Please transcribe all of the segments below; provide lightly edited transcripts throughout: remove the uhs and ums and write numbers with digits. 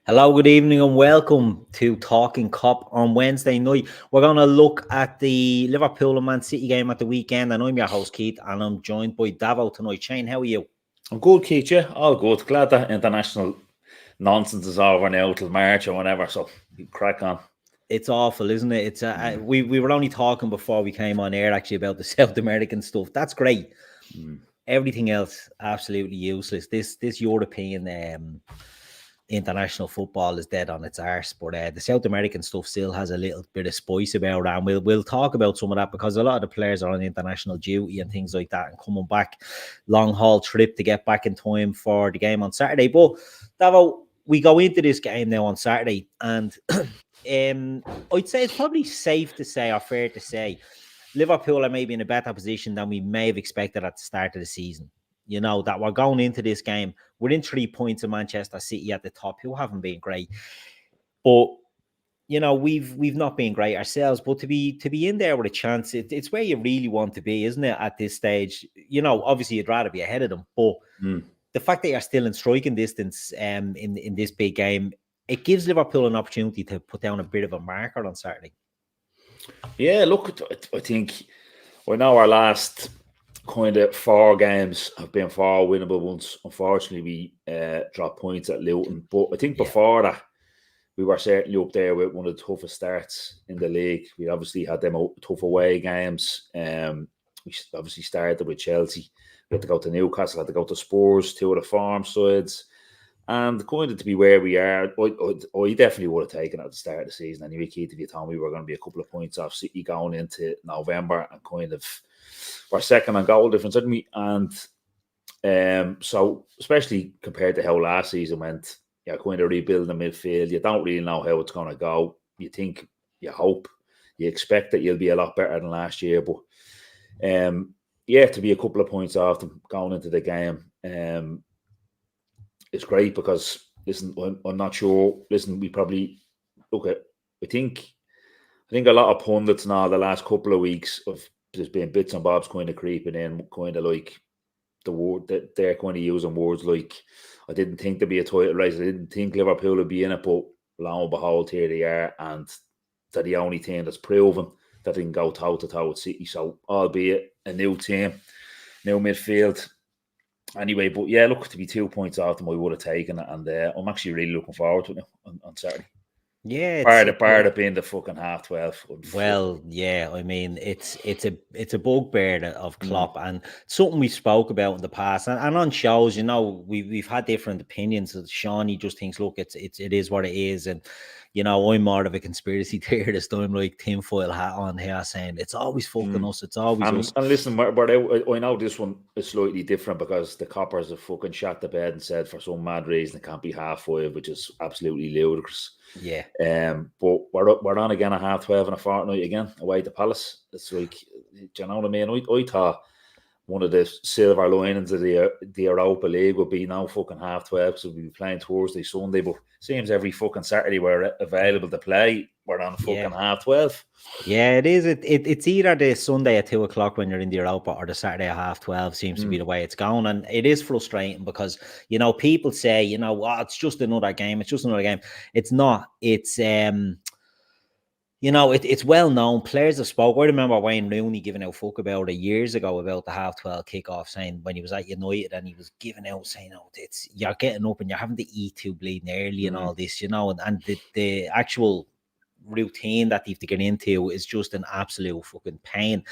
Hello, good evening, and welcome to Talkin Kop on Wednesday night. We're going to look at the Liverpool and Man City game at the weekend, and I'm your host, Keith, and I'm joined by Davo tonight. Shane, how are you? I'm good, Keith, yeah. All good. Glad that international nonsense is over now till March or whatever, so you crack on. It's awful, isn't it? We were only talking before we came on air, actually, about the South American stuff. That's great. Everything else, absolutely useless. This European international football is dead on its arse, but the South American stuff still has a little bit of spice about it, and we'll talk about some of that because a lot of the players are on international duty and things like that and coming back, long haul trip to get back in time for the game on Saturday. But Davo, we go into this game now on Saturday, and I'd say it's probably safe to say, or fair to say, Liverpool are maybe in a better position than we may have expected at the start of the season. You know, that we're going into this game within 3 points of Manchester City at the top, who haven't been great. But you know, we've not been great ourselves. But to be in there with a chance, it's where you really want to be, isn't it? At this stage, you know, obviously you'd rather be ahead of them, but the fact that you're still in striking distance in this big game, it gives Liverpool an opportunity to put down a bit of a marker on Saturday. Yeah, look, I think we know our last kind of 4 games have been 4 winnable ones. Unfortunately, we dropped points at Luton, but I think before that, we were certainly up there with one of the toughest starts in the league. We obviously had them tough away games. We obviously started with Chelsea. We had to go to Newcastle, had to go to Spurs, 2 of the farm sides. And kind of to be where we are, I definitely would have taken it at the start of the season. Anyway, Keith, if you told me we were going to be a couple of points off City going into November and kind of we're second on goal difference, didn't we? And so, especially compared to how last season went, you're kind of rebuilding the midfield. You don't really know how it's going to go. You think, you hope, you expect that you'll be a lot better than last year. But yeah, to be a couple of points off them going into the game, it's great because, listen, I'm not sure. Listen, we probably look at. I think a lot of pundits now the last couple of weeks of there's been bits and bobs kind of creeping in, kind of like the word that they're kind of using words like, I didn't think there'd be a title race. I didn't think Liverpool would be in it, but lo and behold, here they are, and they're the only team that's proven that they can go toe to toe with City. So, albeit a new team, new midfield. Anyway, but yeah, look, to be 2 points off them, I would have taken it, and I'm actually really looking forward to it on Saturday. Yeah, part of being the fucking half 12. Well, yeah, I mean, it's a bugbear of Klopp, and something we spoke about in the past, and on shows, you know, we've had different opinions. Sean, he just thinks, look, it is what it is, and you know, I'm more of a conspiracy theorist. I'm like tinfoil hat on here, saying it's always fucking us. It's always us. And listen, I know this one is slightly different because the Coppers have fucking shot the bed and said for some mad reason it can't be 5:30, which is absolutely ludicrous. Yeah. But we're on again at 12:30 in a fortnight again away to Palace. It's like, do you know what I mean? I thought one of the silver linings of the Europa League would be now fucking 12:30 because we'll be playing Thursday, Sunday, but seems every fucking Saturday we're available to play, we're on fucking 12:30. Yeah, it is. It's either the Sunday at 2:00 when you're in the Europa or the Saturday at 12:30 seems to be the way it's going. And it is frustrating because, you know, people say, you know, oh, it's just another game. It's just another game. It's not. It's, you know, it's well known. Players have spoke. I remember Wayne Rooney giving out fuck about it years ago about the 12:30 kickoff, saying when he was at United and he was giving out saying, "Oh, it's you're getting up and you're having to eat too bleeding early and all this," you know, and the actual routine that they have to get into is just an absolute fucking pain.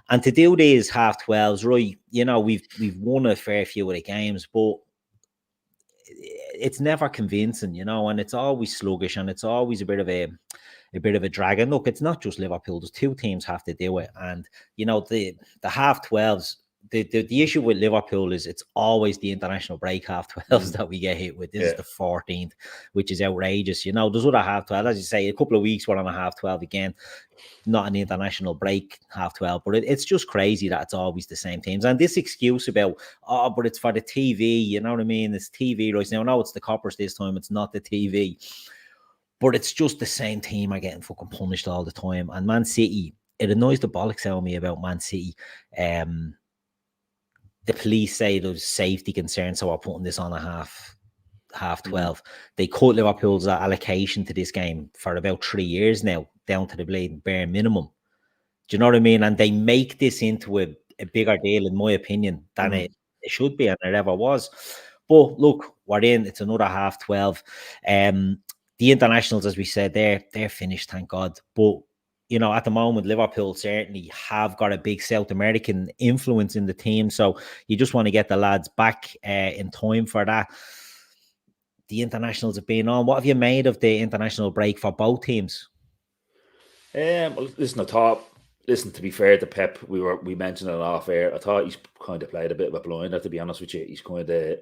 And to do these 12:30s, right? You know, we've won a fair few of the games, but it's never convincing, you know, and it's always sluggish and it's always a bit of a drag. And look, it's not just Liverpool. There's 2 teams have to do it. And, you know, the 12:30s, the issue with Liverpool is it's always the international break 12:30s that we get hit with. This is the 14th, which is outrageous. You know, there's other 12:30s, as you say, a couple of weeks we're on a 12:30 again, not an international break 12:30, but it's just crazy that it's always the same teams. And this excuse about, oh, but it's for the TV, you know what I mean? It's TV right now. No, it's the Coppers this time. It's not the TV. But it's just the same team are getting fucking punished all the time. And Man City, it annoys the bollocks out of me about Man City. The police say there's safety concerns, so we're putting this on a half 12. They cut Liverpool's allocation to this game for about 3 years now, down to the bleeding bare minimum. Do you know what I mean? And they make this into a bigger deal, in my opinion, than it should be and it ever was. But look, we're in. It's another half 12. The internationals, as we said, they're finished, thank God. But you know, at the moment, Liverpool certainly have got a big South American influence in the team. So you just want to get the lads back in time for that. The internationals have been on. What have you made of the international break for both teams? Well, listen, to be fair to Pep, we mentioned it off air. I thought he's kind of played a bit of a blinder, to be honest with you. He's kind of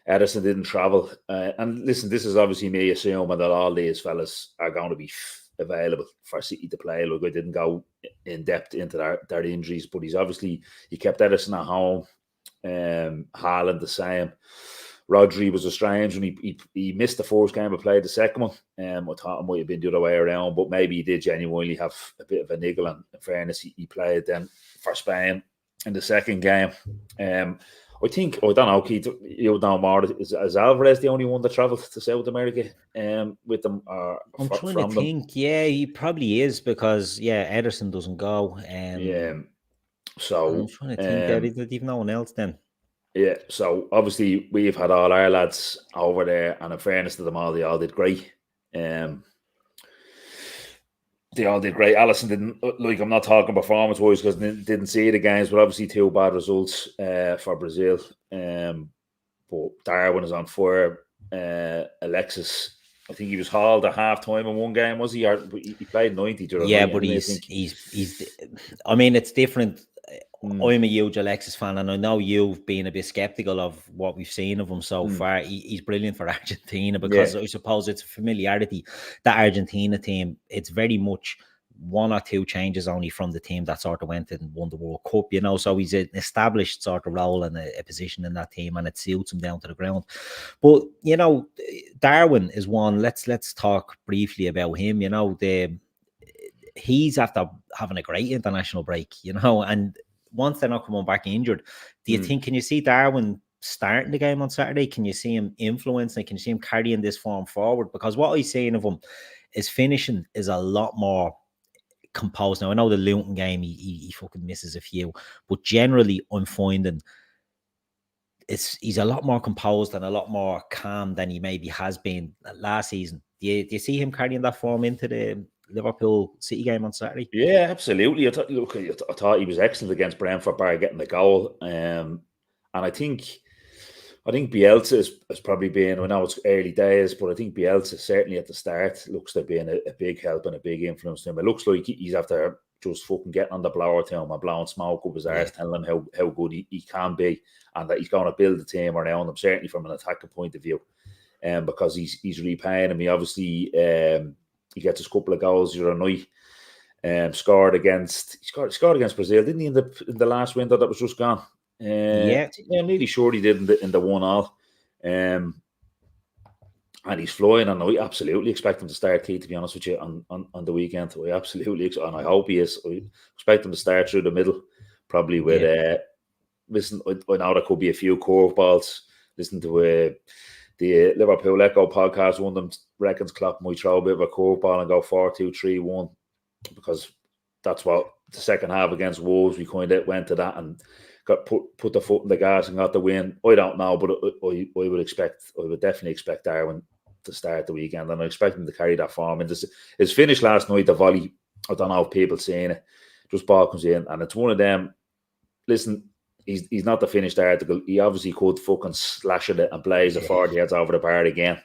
Ederson didn't travel, and listen, this is obviously me assuming that all these fellas are going to be available for City to play. Look, I didn't go in depth into their injuries, but he kept Ederson at home. Haaland the same. Rodri was a strange when he missed the first game. I played the second one. I thought it might have been the other way around, but maybe he did genuinely have a bit of a niggle. And in fairness, he played then for Spain in the second game. I don't know, Keith, you know more. Is Alvarez the only one that travelled to South America with them? I'm trying to think. Yeah, he probably is because, Ederson doesn't go. So I'm trying to think. There's no one else then. Yeah, so obviously we've had all our lads over there, and in fairness to them all, they all did great. They all did great. Alisson didn't, I'm not talking performance-wise because didn't see the games, but obviously 2 bad results for Brazil. But Darwin is on fire. Alexis, I think he was hauled at half-time in one game, was he? Or he played 90. But he's. I mean, it's different. I'm a huge Alexis fan, and I know you've been a bit skeptical of what we've seen of him so far. He's brilliant for Argentina because I suppose it's a familiarity. That Argentina team, it's very much 1 or 2 changes only from the team that sort of went and won the World Cup, you know. So he's an established sort of role and a position in that team, and it suits him down to the ground. But you know, Darwin is one. Let's talk briefly about him. You know, he's after having a great international break, you know, and once they're not coming back injured, do you think, can you see Darwin starting the game on Saturday? Can you see him influencing? Can you see him carrying this form forward? Because what I've seen of him is finishing is a lot more composed. Now, I know the Luton game, he fucking misses a few, but generally I'm finding he's a lot more composed and a lot more calm than he maybe has been last season. Do you see him carrying that form into the Liverpool City game on Saturday? Yeah, absolutely. I thought he was excellent against Brentford by getting the goal. And I think Bielsa has probably been, I know it's early days, but I think Bielsa certainly at the start looks to have been a big help and a big influence to him. It looks like he's after just fucking getting on the blower to him and blowing smoke up his arse, telling him how good he can be and that he's going to build the team around him, certainly from an attacking point of view. Because he's repaying him. He obviously he gets his couple of goals the other night. Scored against Brazil, didn't he? In the last window that was just gone. I'm nearly sure he did in the 1-1. And he's flying, and I absolutely expect him to start, Keith, to be honest with you, on the weekend. I absolutely, and I hope he is. I expect him to start through the middle, probably with. Listen, I know there could be a few curveballs. Listen to the Liverpool Echo podcast. One of them reckons Klopp might throw a bit of a curveball and go 4-2-3-1, because that's what the second half against Wolves we kind of went to that and got put the foot in the gas and got the win. I don't know, but I would definitely expect Darwin to start the weekend, and I expect him to carry that form. And his finish last night, the volley, I don't know if people seen it, just ball comes in, and it's one of them. Listen, he's not the finished article. He obviously could fucking slash it and blaze the 40 yards over the bar again.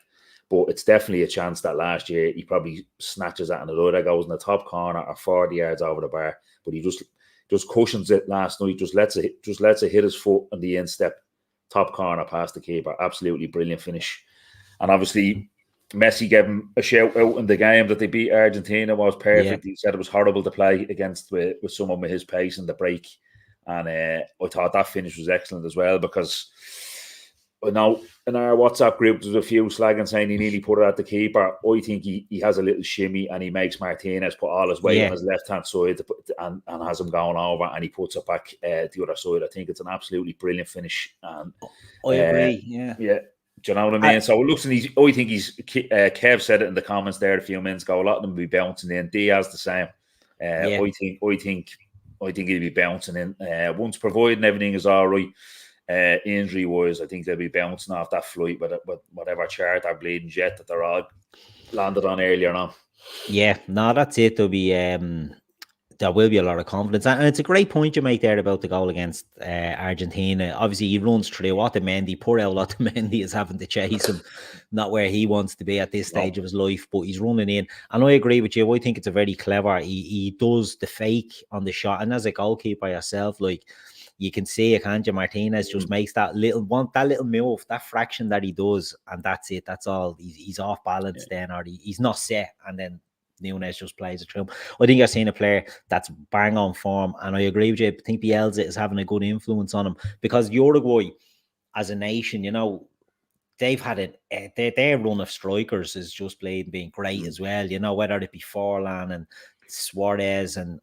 But it's definitely a chance that last year he probably snatches that and it either goes in the top corner or 40 yards over the bar. But he just cushions it last night, just lets it hit his foot on the instep, top corner past the keeper. Absolutely brilliant finish. And obviously Messi gave him a shout out in the game that they beat Argentina. Was perfect. He said it was horrible to play against with someone with his pace in the break. And I thought that finish was excellent as well, because I know in our WhatsApp group there's a few slagging saying he nearly put it at the keeper. I think he has a little shimmy and he makes Martinez put all his weight on his left-hand side and has him going over, and he puts it back the other side. I think it's an absolutely brilliant finish. And I agree, yeah. Do you know what I mean? So it looks like I think Kev said it in the comments there a few minutes ago. A lot of them will be bouncing in. Diaz the same. I think he'll be bouncing in. Once providing everything is all right, injury wise, I think they'll be bouncing off that flight with whatever chart or bleeding jet that they're all landed on earlier on. Yeah, no, that's it. There will be a lot of confidence. And it's a great point you make there about the goal against Argentina. Obviously, he runs through Otamendi. Poor old Otamendi is having to chase him, not where he wants to be at this stage of his life, but he's running in. And I agree with you. I think it's a very clever. He does the fake on the shot. And as a goalkeeper yourself, like, you can see it, can't you? Martinez just makes that little move, that fraction that he does, and that's it. That's all. He's off balance then, or he's not set, and then Nunes just plays it through. I think I've seen a player that's bang on form, and I agree with you. I think Bielsa is having a good influence on him, because Uruguay, as a nation, you know, they've had their run of strikers has just been great as well. You know, whether it be Forlan and Suarez and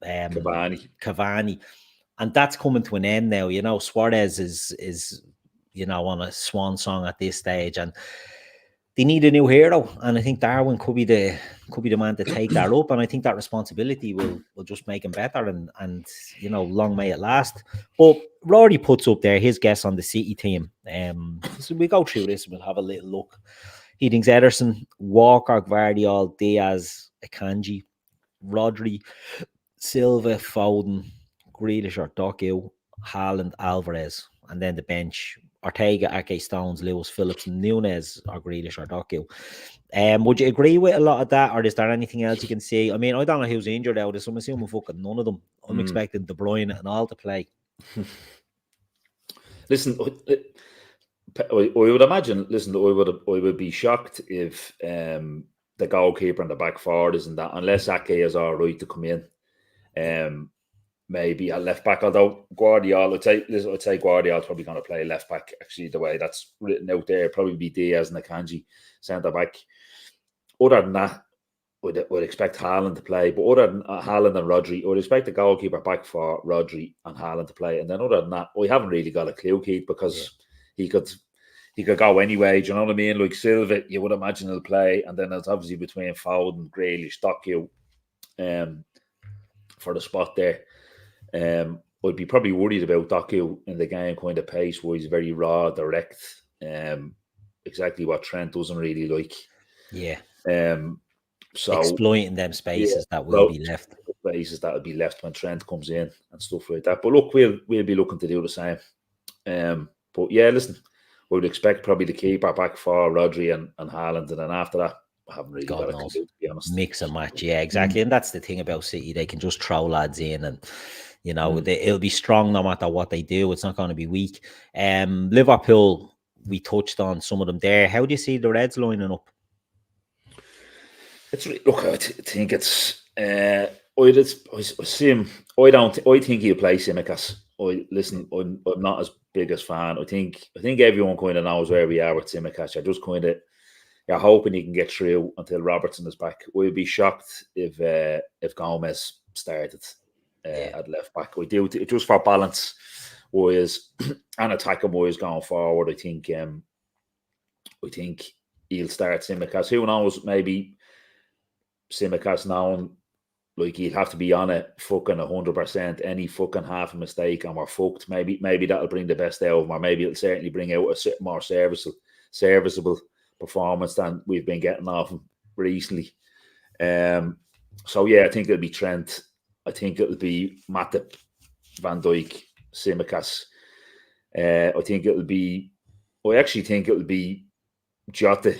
Cavani. And that's coming to an end now. You know, Suarez is on a swan song at this stage, and they need a new hero. And I think Darwin could be the man to take that up. And I think that responsibility will just make him better. And long may it last. But Rory puts up there his guess on the City team. So we go through this and we'll have a little look. He thinks Ederson, Walker, Gvardiol, Diaz, Akanji, Rodri, Silva, Foden, Grealish or Doku, Haaland, Alvarez, and then the bench: Ortega, Ake, Stones, Lewis, Phillips, Nunes, or Grealish or Doku. Would you agree with a lot of that, or is there anything else you can see? I mean, I don't know who's injured out of this. I'm assuming fucking none of them. I'm expecting De Bruyne and all to play. Listen, I would imagine. Listen, I would be shocked if the goalkeeper and the back forward isn't that, unless Ake is all right to come in. Maybe a left back, although Guardiola, I'd say Guardiola's probably going to play left back. Actually, the way that's written out there, probably be Diaz and Akanji centre back. Other than that, would expect Haaland to play. But other than Haaland and Rodri, I would expect the goalkeeper back for Rodri and Haaland to play. And then other than that, we haven't really got a clue, Keith, because he could go anyway. Do you know what I mean? Like Silva, you would imagine he'll play, and then it's obviously between Foden, Grealish, Doku, for the spot there. I'd be probably worried about Doku in the game, kind of pace where he's very raw, direct. Exactly what Trent doesn't really like. Yeah. So exploiting them spaces that will be left. Spaces that will be left when Trent comes in and stuff like that. But look, we'll be looking to do the same. But yeah, listen, we would expect probably the keeper back for Rodri and Haaland, and then after that, I haven't really got a clue, to be honest. Mix and match, yeah, exactly. And that's the thing about City; they can just throw lads in, and it'll be strong no matter what they do. It's not going to be weak. Liverpool, we touched on some of them there. How do you see the Reds lining up? I think it's. I see him. I think he'll play Tsimikas. I'm not as big as fan. I think everyone kind of knows where we are with Tsimikas. You're just kind of. You're hoping he can get through until Robertson is back. We'd be shocked if Gomez started at left back. We do it just for balance wise and attacking wise going forward. I think he'll start Tsimikas. Who knows? Maybe Tsimikas now, like, he'll have to be on it fucking 100%. Any fucking half a mistake and we're fucked. Maybe that'll bring the best out of him, or maybe it'll certainly bring out a more serviceable performance than we've been getting off him recently. So yeah, I think it'll be Trent. I think it'll be Matip, Van Dijk, Tsimikas. I actually think it'll be Jota,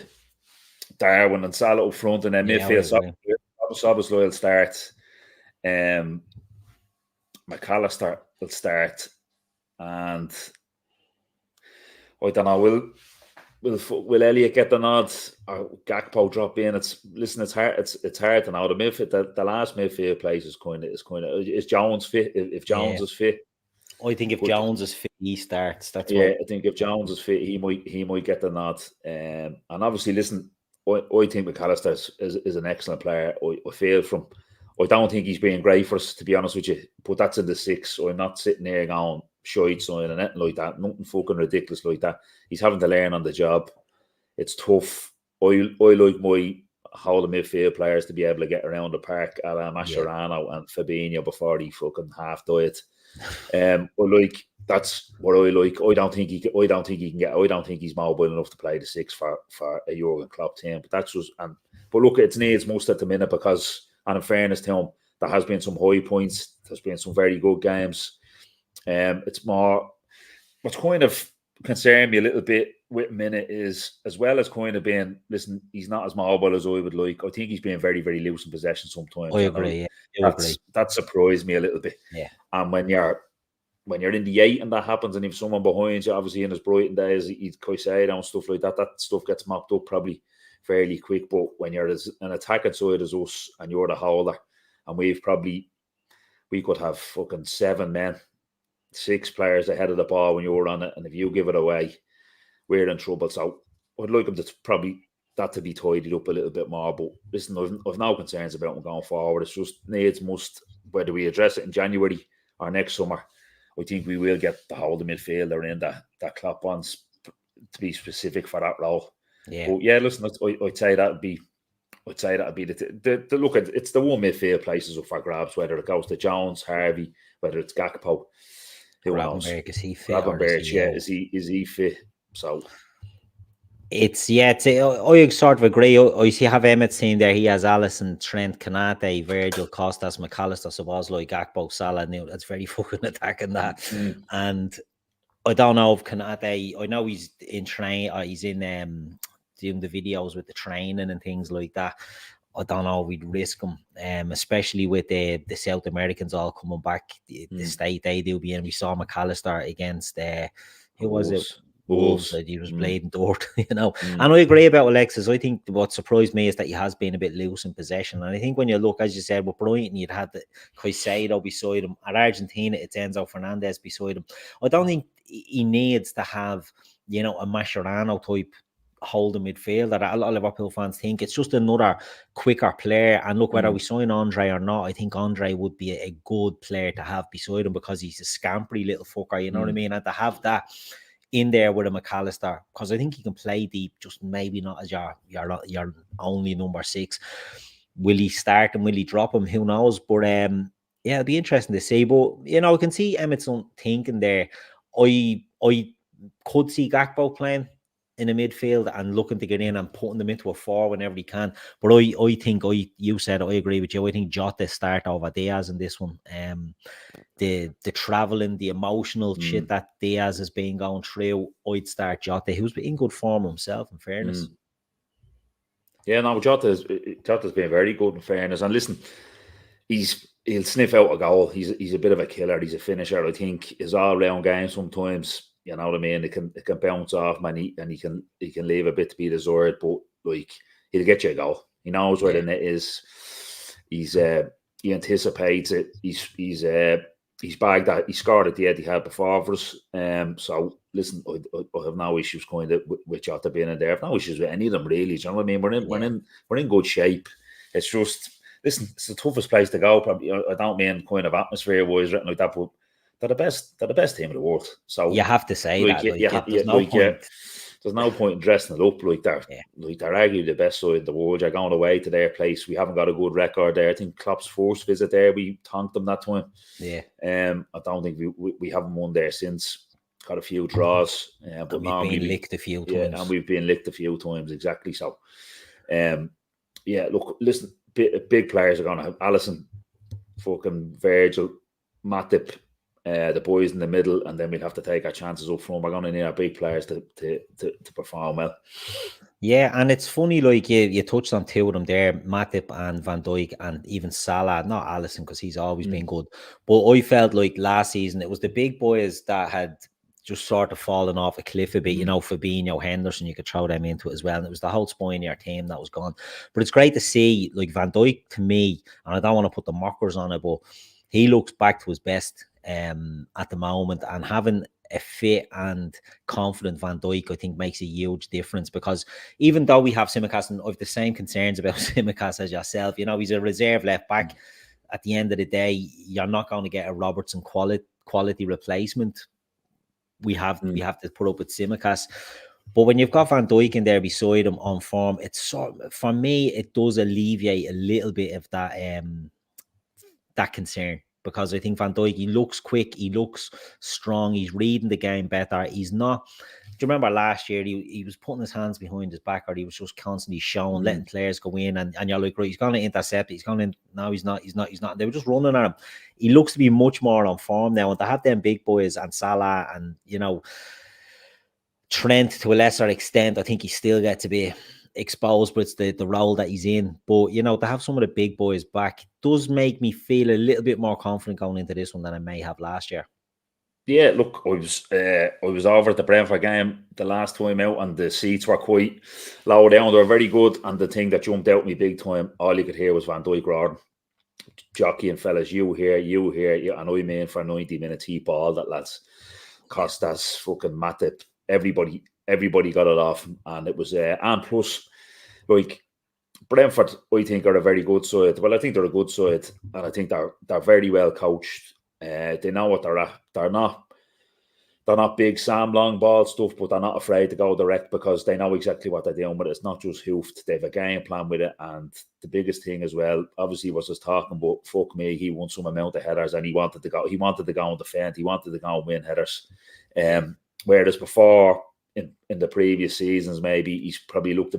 Darwin and Salah up front, and then midfield. Szoboszlai will start. McAllister will start, and I don't know. Will Elliott get the nod or Gakpo drop in? It's hard. It's hard to know. The midfield, the last midfield place is Jones fit? If Jones is fit, I think if Jones is fit, he starts. I think if Jones is fit, he might get the nod. And obviously, listen, I think McAllister is an excellent player. I feel I don't think he's being great for us, to be honest with you. But that's in the six. So I'm not sitting there going, shite sign and anything like that. Nothing fucking ridiculous like that. He's having to learn on the job. It's tough. I like my whole midfield players to be able to get around the park at Mascherano and Fabinho before he fucking half died. That's what I like. I don't think he's mobile enough to play the 6 for a Jurgen Klopp team. But that's just but look, it's needs most at the minute because, and in fairness to him, there has been some high points. There's been some very good games. It's more what's kind of concerned me a little bit with Minute is, as well as kind of being, listen, he's not as mobile as I would like. I think he's being very, very loose in possession sometimes. I agree. That surprised me a little bit. Yeah. And when you're in the 8 and that happens, and if someone behind you, obviously in his Brighton days, he's Caicedo and stuff like that, that stuff gets mopped up probably fairly quick. But when you're an attacking side as us and you're the holder, and we could have fucking 7 men, 6 players ahead of the ball when you're on it, and if you give it away, we're in trouble. So I'd like him to probably that to be tidied up a little bit more. But listen, I've no concerns about him going forward. It's just must, whether we address it in January or next summer, I think we will get the whole of the midfielder in that Klopp wants to be specific for that role. Yeah. But yeah, listen, I'd say that'd be the look at it's the one midfield places up for grabs, whether it goes to Jones, Harvey, whether it's Gakpo. Who knows? Is he fit? Is he fit? So I sort of agree. I see have Emmett saying there he has Alisson, Trent, Kanate, Virgil, Costas, McAllister, Szoboszlai, Gakpo, Salah. Now that's very fucking attacking that. And I don't know if Kanate, I know he's in he's in doing the videos with the training and things like that. I don't know if we'd risk him, especially with the South Americans all coming back, the state they do be in. We saw McAllister against who was it? Wolves. That he was bleeding dirt, And I agree about Alexis. I think what surprised me is that he has been a bit loose in possession. And I think when you look, as you said, with Brighton, you'd had the Caicedo beside him. At Argentina, it's Enzo Fernandez beside him. I don't think he needs to have, a Mascherano type holding midfield that a lot of Liverpool fans think. It's just another quicker player. And look, whether we sign Andre or not, I think Andre would be a good player to have beside him because he's a scampery little fucker, you know what I mean? And to have that in there with a McAllister, because I think he can play deep, just maybe not as your only number 6. Will he start and will he drop him? Who knows? But it'll be interesting to see. But I can see Emmerson thinking there. I could see Gakpo playing in the midfield and looking to get in and putting them into a 4 whenever he can. But I think you said I agree with you. I think Jota start over Diaz in this one. The traveling, the emotional shit that Diaz has been going through, I'd start Jota, who's been in good form himself, in fairness. Yeah, no, Jota's been very good, in fairness. And listen, he'll sniff out a goal. He's a bit of a killer. He's a finisher. I think his all-round game sometimes, you know what I mean, it can bounce off, man, and he can leave a bit to be desired, but like he'll get you a goal. He knows where the net is. He anticipates it. He's bagged that. He scored at the Etihad before for us. So listen, I have no issues kind of with Jota being in there. I have no issues with any of them really. Do you know what I mean? We're in good shape. It's just, listen, it's the toughest place to go. Probably, I don't mean kind of atmosphere wise, like that, but they're the best team in the world. So you have to say that. There's no point in dressing it up like that. Like they're arguably the best side in the world. You're going away to their place. We haven't got a good record there. I think Klopp's first visit there, we thanked them that time. Yeah. I don't think we haven't won there since. Got a few draws, but we've been licked a few times. Yeah, and we've been licked a few times, exactly. So, look, listen, big players are going to have Alisson, fucking Virgil, Matip, the boys in the middle, and then we'll have to take our chances up front. We're going to need our big players to perform well. Yeah, and it's funny, like you touched on 2 of them there, Matip and Van Dijk, and even Salah, not Alisson, because he's always been good. But I felt like last season, it was the big boys that had just sort of fallen off a cliff a bit, Fabinho, Henderson, you could throw them into it as well. And it was the whole spine of your team that was gone. But it's great to see, like Van Dijk, to me, and I don't want to put the mockers on it, but he looks back to his best at the moment, and having a fit and confident Van Dijk, I think, makes a huge difference, because even though we have Tsimikas, and I have the same concerns about Tsimikas as yourself, he's a reserve left back. At the end of the day, you're not going to get a Robertson quality replacement we have to put up with Tsimikas. But when you've got Van Dijk in there beside him on form, it's for me, it does alleviate a little bit of that concern, because I think Van Dijk, he looks quick, he looks strong, he's reading the game better. He's not. Do you remember last year he was putting his hands behind his back, or he was just constantly showing, letting players go in, and you're like, right, he's going to intercept it, he's going to. No, he's not. They were just running at him. He looks to be much more on form now, and to have them big boys and Salah and Trent to a lesser extent, I think he still gets to be exposed, but it's the role that he's in. But to have some of the big boys back does make me feel a little bit more confident going into this one than I may have last year. Yeah, look, I was over at the Brentford game the last time out, and the seats were quite low down. They were very good, and the thing that jumped out at me big time, all you could hear was Van Dijk roaring, jockey and fellas, you here, and I mean for 90 minutes he balled that, lads. Costas, fucking Matip, everybody got it off, and it was and plus, like, Brentford, I think, are a very good side. Well, I think they're a good side, and I think they're very well coached. They know what they're at. They're not big Sam long ball stuff, but they're not afraid to go direct because they know exactly what they're doing. But it's not just hoofed. They have a game plan with it, and the biggest thing as well, obviously, was just talking. But fuck me, he won some amount of headers, and he wanted to go. He wanted to go and defend. He wanted to go and win headers. Whereas before, in the previous seasons, maybe he's probably looked a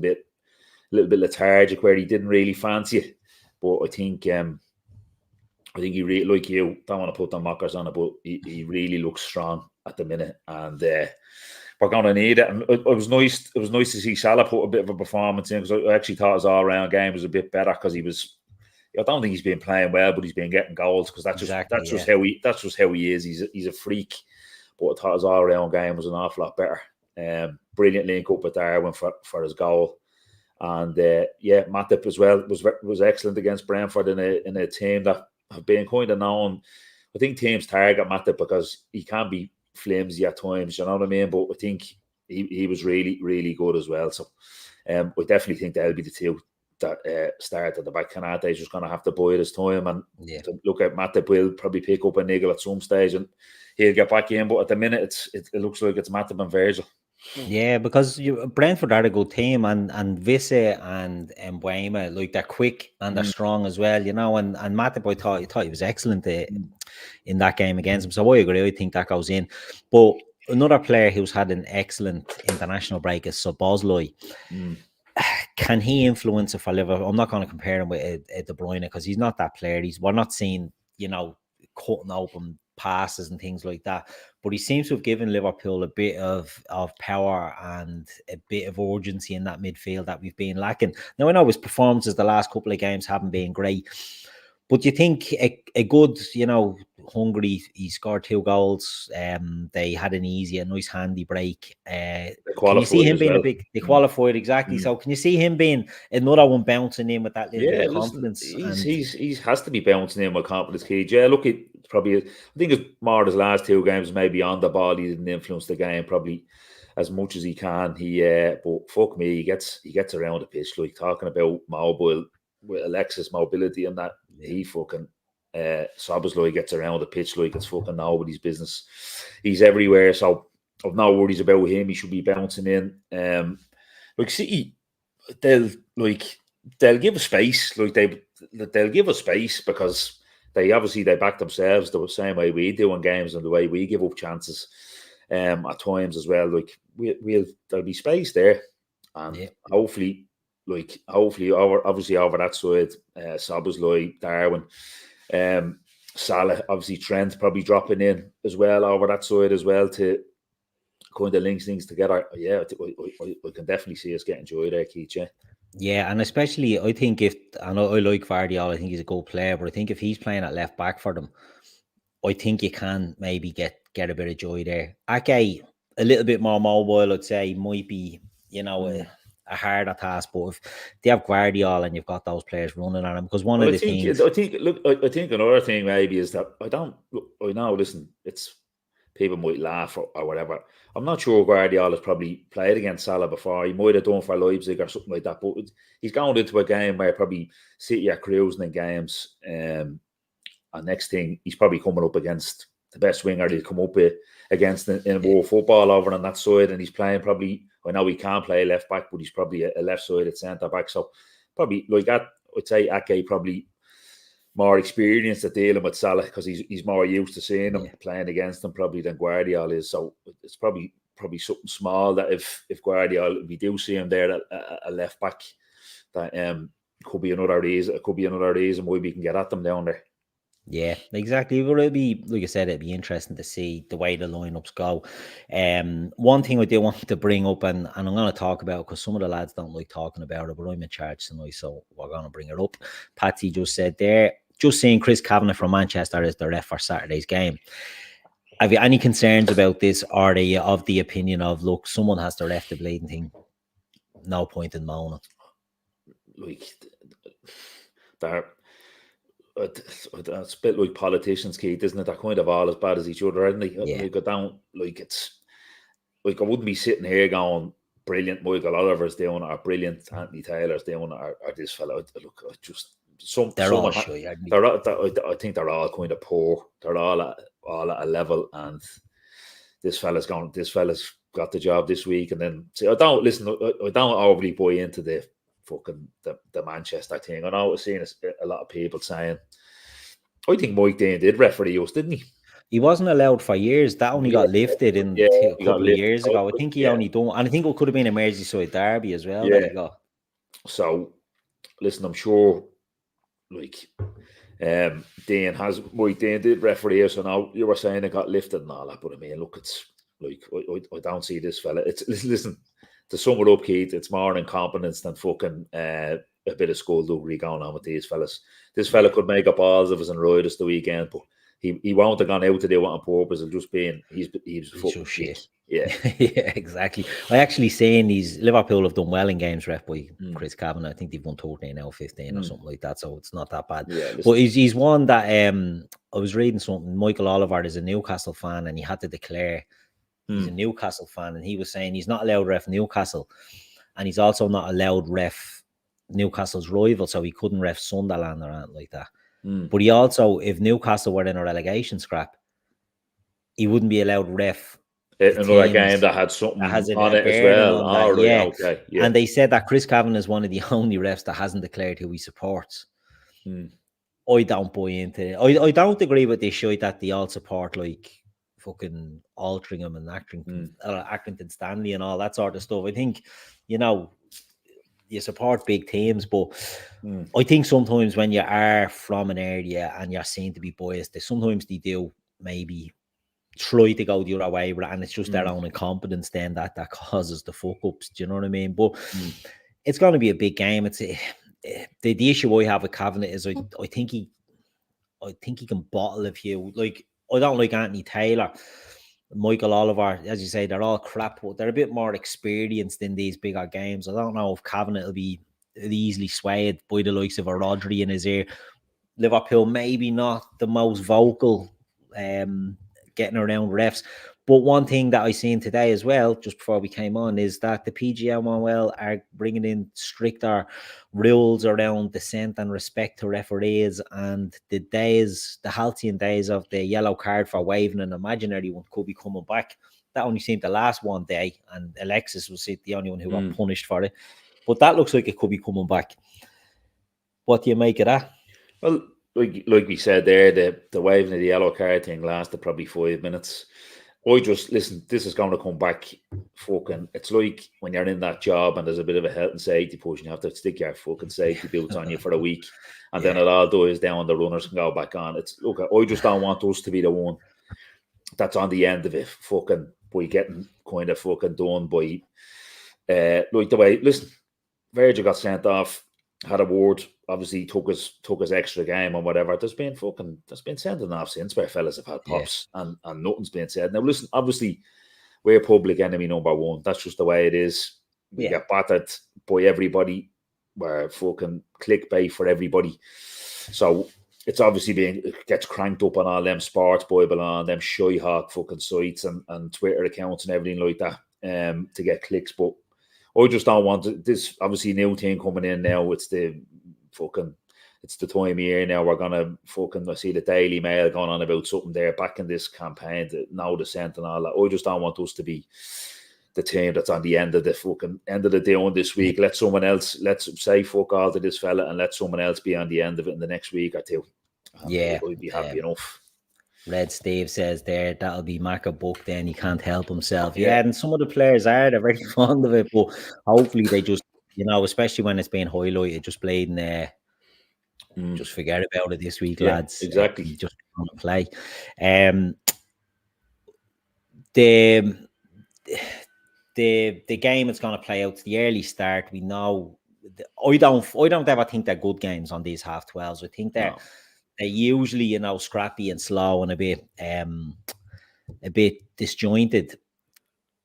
little bit lethargic, where he didn't really fancy it. But I think he really, like you, don't want to put the mockers on it, but he really looks strong at the minute, and we're going to need it. And it was nice. It was nice to see Salah put a bit of a performance in, because I actually thought his all-round game was a bit better, because he was. I don't think he's been playing well, but he's been getting goals, because that's just how he is. He's a freak. But I thought his all-round game was an awful lot better. Brilliant link up with Darwin for his goal. And Matip as well was excellent against Brentford in a team that have been kind of known. I think teams target Matip because he can be flimsy at times, you know what I mean? But I think he was really, really good as well. So we definitely think they'll be the two that start at the back. Kanate's just going to have to bide his time, and to look at Matip will probably pick up a niggle at some stage and he'll get back in. But at the minute, it looks like it's Matip and Virgil. Yeah, because Brentford are a good team, and Visse and Mbuema, like, they're quick and they're strong as well, and Matip, I thought he was excellent in that game against him. So I agree, I think that goes in. But another player who's had an excellent international break is Szoboszlai. Can he influence it for Liverpool? I'm not going to compare him with De Bruyne, because he's not that player. We're not seeing, cutting open passes and things like that, but he seems to have given Liverpool a bit of power and a bit of urgency in that midfield that we've been lacking. Now, I know his performances the last couple of games haven't been great, but you think a good, Hungary, he scored 2 goals. They had a nice handy break. Can you see him being they qualified, exactly. So can you see him being another one bouncing in with that little bit of confidence? He has to be bouncing in with confidence, Keith. Yeah, look, I think it's more his last 2 games, maybe on the ball. He didn't influence the game probably as much as he can. But fuck me, he gets around the pitch, like, talking about mobile with Alexis mobility and that. He fucking Szoboszlai gets around the pitch like it's fucking nobody's business. He's everywhere, so I've no worries about him. He should be bouncing in. City, they'll give a space. Like, they'll give a space, because they back themselves the same way we do in games, and the way we give up chances at times as well. Like, there'll be space there, and hopefully over that side, Szoboszlai, Darwin, Salah, obviously Trent probably dropping in as well over that side as well to kind of link things together. Yeah, I can definitely see us getting joy there, Keith. Yeah, and especially I think I like Guardiola, I think he's a good player, but I think if he's playing at left back for them, I think you can maybe get a bit of joy there. Ake, a little bit more mobile, I'd say, might be, a harder task, but if they have Guardiola and you've got those players running on him, because I think another thing maybe is that I know, listen, it's people might laugh or whatever. I'm not sure Guardiola's probably played against Salah before. He might have done for Leipzig or something like that, but he's going into a game where probably City are cruising in games, and next thing he's probably coming up against best winger he'll come up with against in world football over on that side, and he's playing probably. I know he can't play left back, but he's probably a left-sided centre back. So probably like that, I'd say Ake probably more experienced at dealing with Salah because he's more used to seeing him playing against him probably than Guardiola is. So it's probably something small that if Guardiola, we do see him there at a left back, that could be another reason. It could be another reason why we can get at them down there. Yeah, exactly. Well, it'll be, like I said, it'd be interesting to see the way the lineups go. One thing I do want to bring up, and I'm going to talk about, because some of the lads don't like talking about it, but I'm in charge tonight, so we're going to bring it up. Patsy just said there, just seeing Chris Kavanagh from Manchester as the ref for Saturday's game. Have you any concerns about this, or are they of the opinion of, look, someone has to ref the bleeding thing? No point in moaning. Like, it's a bit like politicians, Keith, isn't it? They're kind of all as bad as each other, aren't they? Yeah. Like, it's like, I wouldn't be sitting here going, brilliant Michael Oliver's doing it, or brilliant Anthony Taylor's doing it, or this fellow. Look, just they're all shy. I think they're all kind of poor. They're all at a level, and this fella's got the job this week. And then see, I don't overly buy into the fucking the Manchester thing. I know I was seeing a lot of people saying, I think Mike Dean did referee us, didn't he? He wasn't allowed for years. That only got lifted a couple of years ago. I think he only done, and I think it could have been a Merseyside derby as well. That he got. So, listen, I'm sure, like, Mike Dean did referee us, and now you were saying it got lifted and all that. But I mean, look, it's like I don't see this fella. Listen. To sum it up, Keith, it's more incompetence than fucking a bit of skullduggery going on with these fellas. This fella could make up balls of us and ride us the weekend, but he won't have gone out to do it on purpose. It'll just be he's fucking shit. Yeah. Yeah, exactly. I actually seen Liverpool have done well in games ref by Chris Kavanagh. I think they've won 13 out of 15 or something like that, so it's not that bad. Yeah, but he's one that I was reading something. Michael Oliver is a Newcastle fan, and he had to declare he's a Newcastle fan, and he was saying he's not allowed ref Newcastle, and he's also not allowed ref Newcastle's rival, so he couldn't ref Sunderland or anything like that. But he also, if Newcastle were in a relegation scrap, he wouldn't be allowed ref another game that had something on it as well. Okay. Yeah. And they said that Chris Kavanagh is one of the only refs that hasn't declared who he supports. I don't buy into it. I don't agree with this shit that they all support, like, fucking Altrincham and Accrington Stanley and all that sort of stuff. I think, you support big teams, but I think sometimes when you are from an area and you're seen to be biased, sometimes they do maybe try to go the other way, and it's just their own incompetence then that causes the fuck ups. Do you know what I mean? But it's going to be a big game. It's the issue I have with Kavanagh is I think he can bottle a few. Like, I don't like Anthony Taylor, Michael Oliver, as you say, they're all crap, but they're a bit more experienced in these bigger games. I don't know if Kavanagh will be easily swayed by the likes of a Rodri in his ear. Liverpool maybe not the most vocal getting around refs. But one thing that I seen today as well, just before we came on, is that the PGMOL are bringing in stricter rules around dissent and respect to referees, and the halcyon days of the yellow card for waving an imaginary one could be coming back. That only seemed to last one day, and Alexis was the only one who got punished for it. But that looks like it could be coming back. What do you make of that? Well, like we said there, the waving of the yellow card thing lasted probably 5 minutes. Listen, this is going to come back fucking, it's like when you're in that job and there's a bit of a health and safety push and you have to stick your fucking safety boots on you for a week, and then it all dies down, the runners can go back on. I just don't want us to be the one that's on the end of it, fucking, by getting kind of fucking done by, like the way, listen, Virgil got sent off, had a word, obviously took his extra game and whatever. There's been sending off since where fellas have had pops and nothing's been said. Now listen, obviously we're public enemy number one. That's just the way it is. We get battered by everybody. We're fucking clickbait for everybody. So it's obviously it gets cranked up on all them sports Bible on them shy hawk fucking sites and Twitter accounts and everything like that to get clicks. But I just don't want this obviously new thing coming in now. It's the fucking it's the time of year now. We're gonna I see the Daily Mail going on about something there back in this campaign. Now the Scent and all that. I just don't want us to be the team that's on the end of the down this week. Let someone else. Let's say fuck all to this fella and let someone else be on the end of it in the next week or two. Yeah, I'd be happy enough. Red Steve says there, that'll be Mac a book then, he can't help himself. Yeah, and some of the players they're very fond of it, but hopefully they just, especially when it's being highlighted, just played in there. Just forget about it this week, lads. Exactly. Just want to play. The game is going to play out to the early start. We know. I don't ever think they're good games on these half 12s. I think they're usually scrappy and slow and a bit disjointed.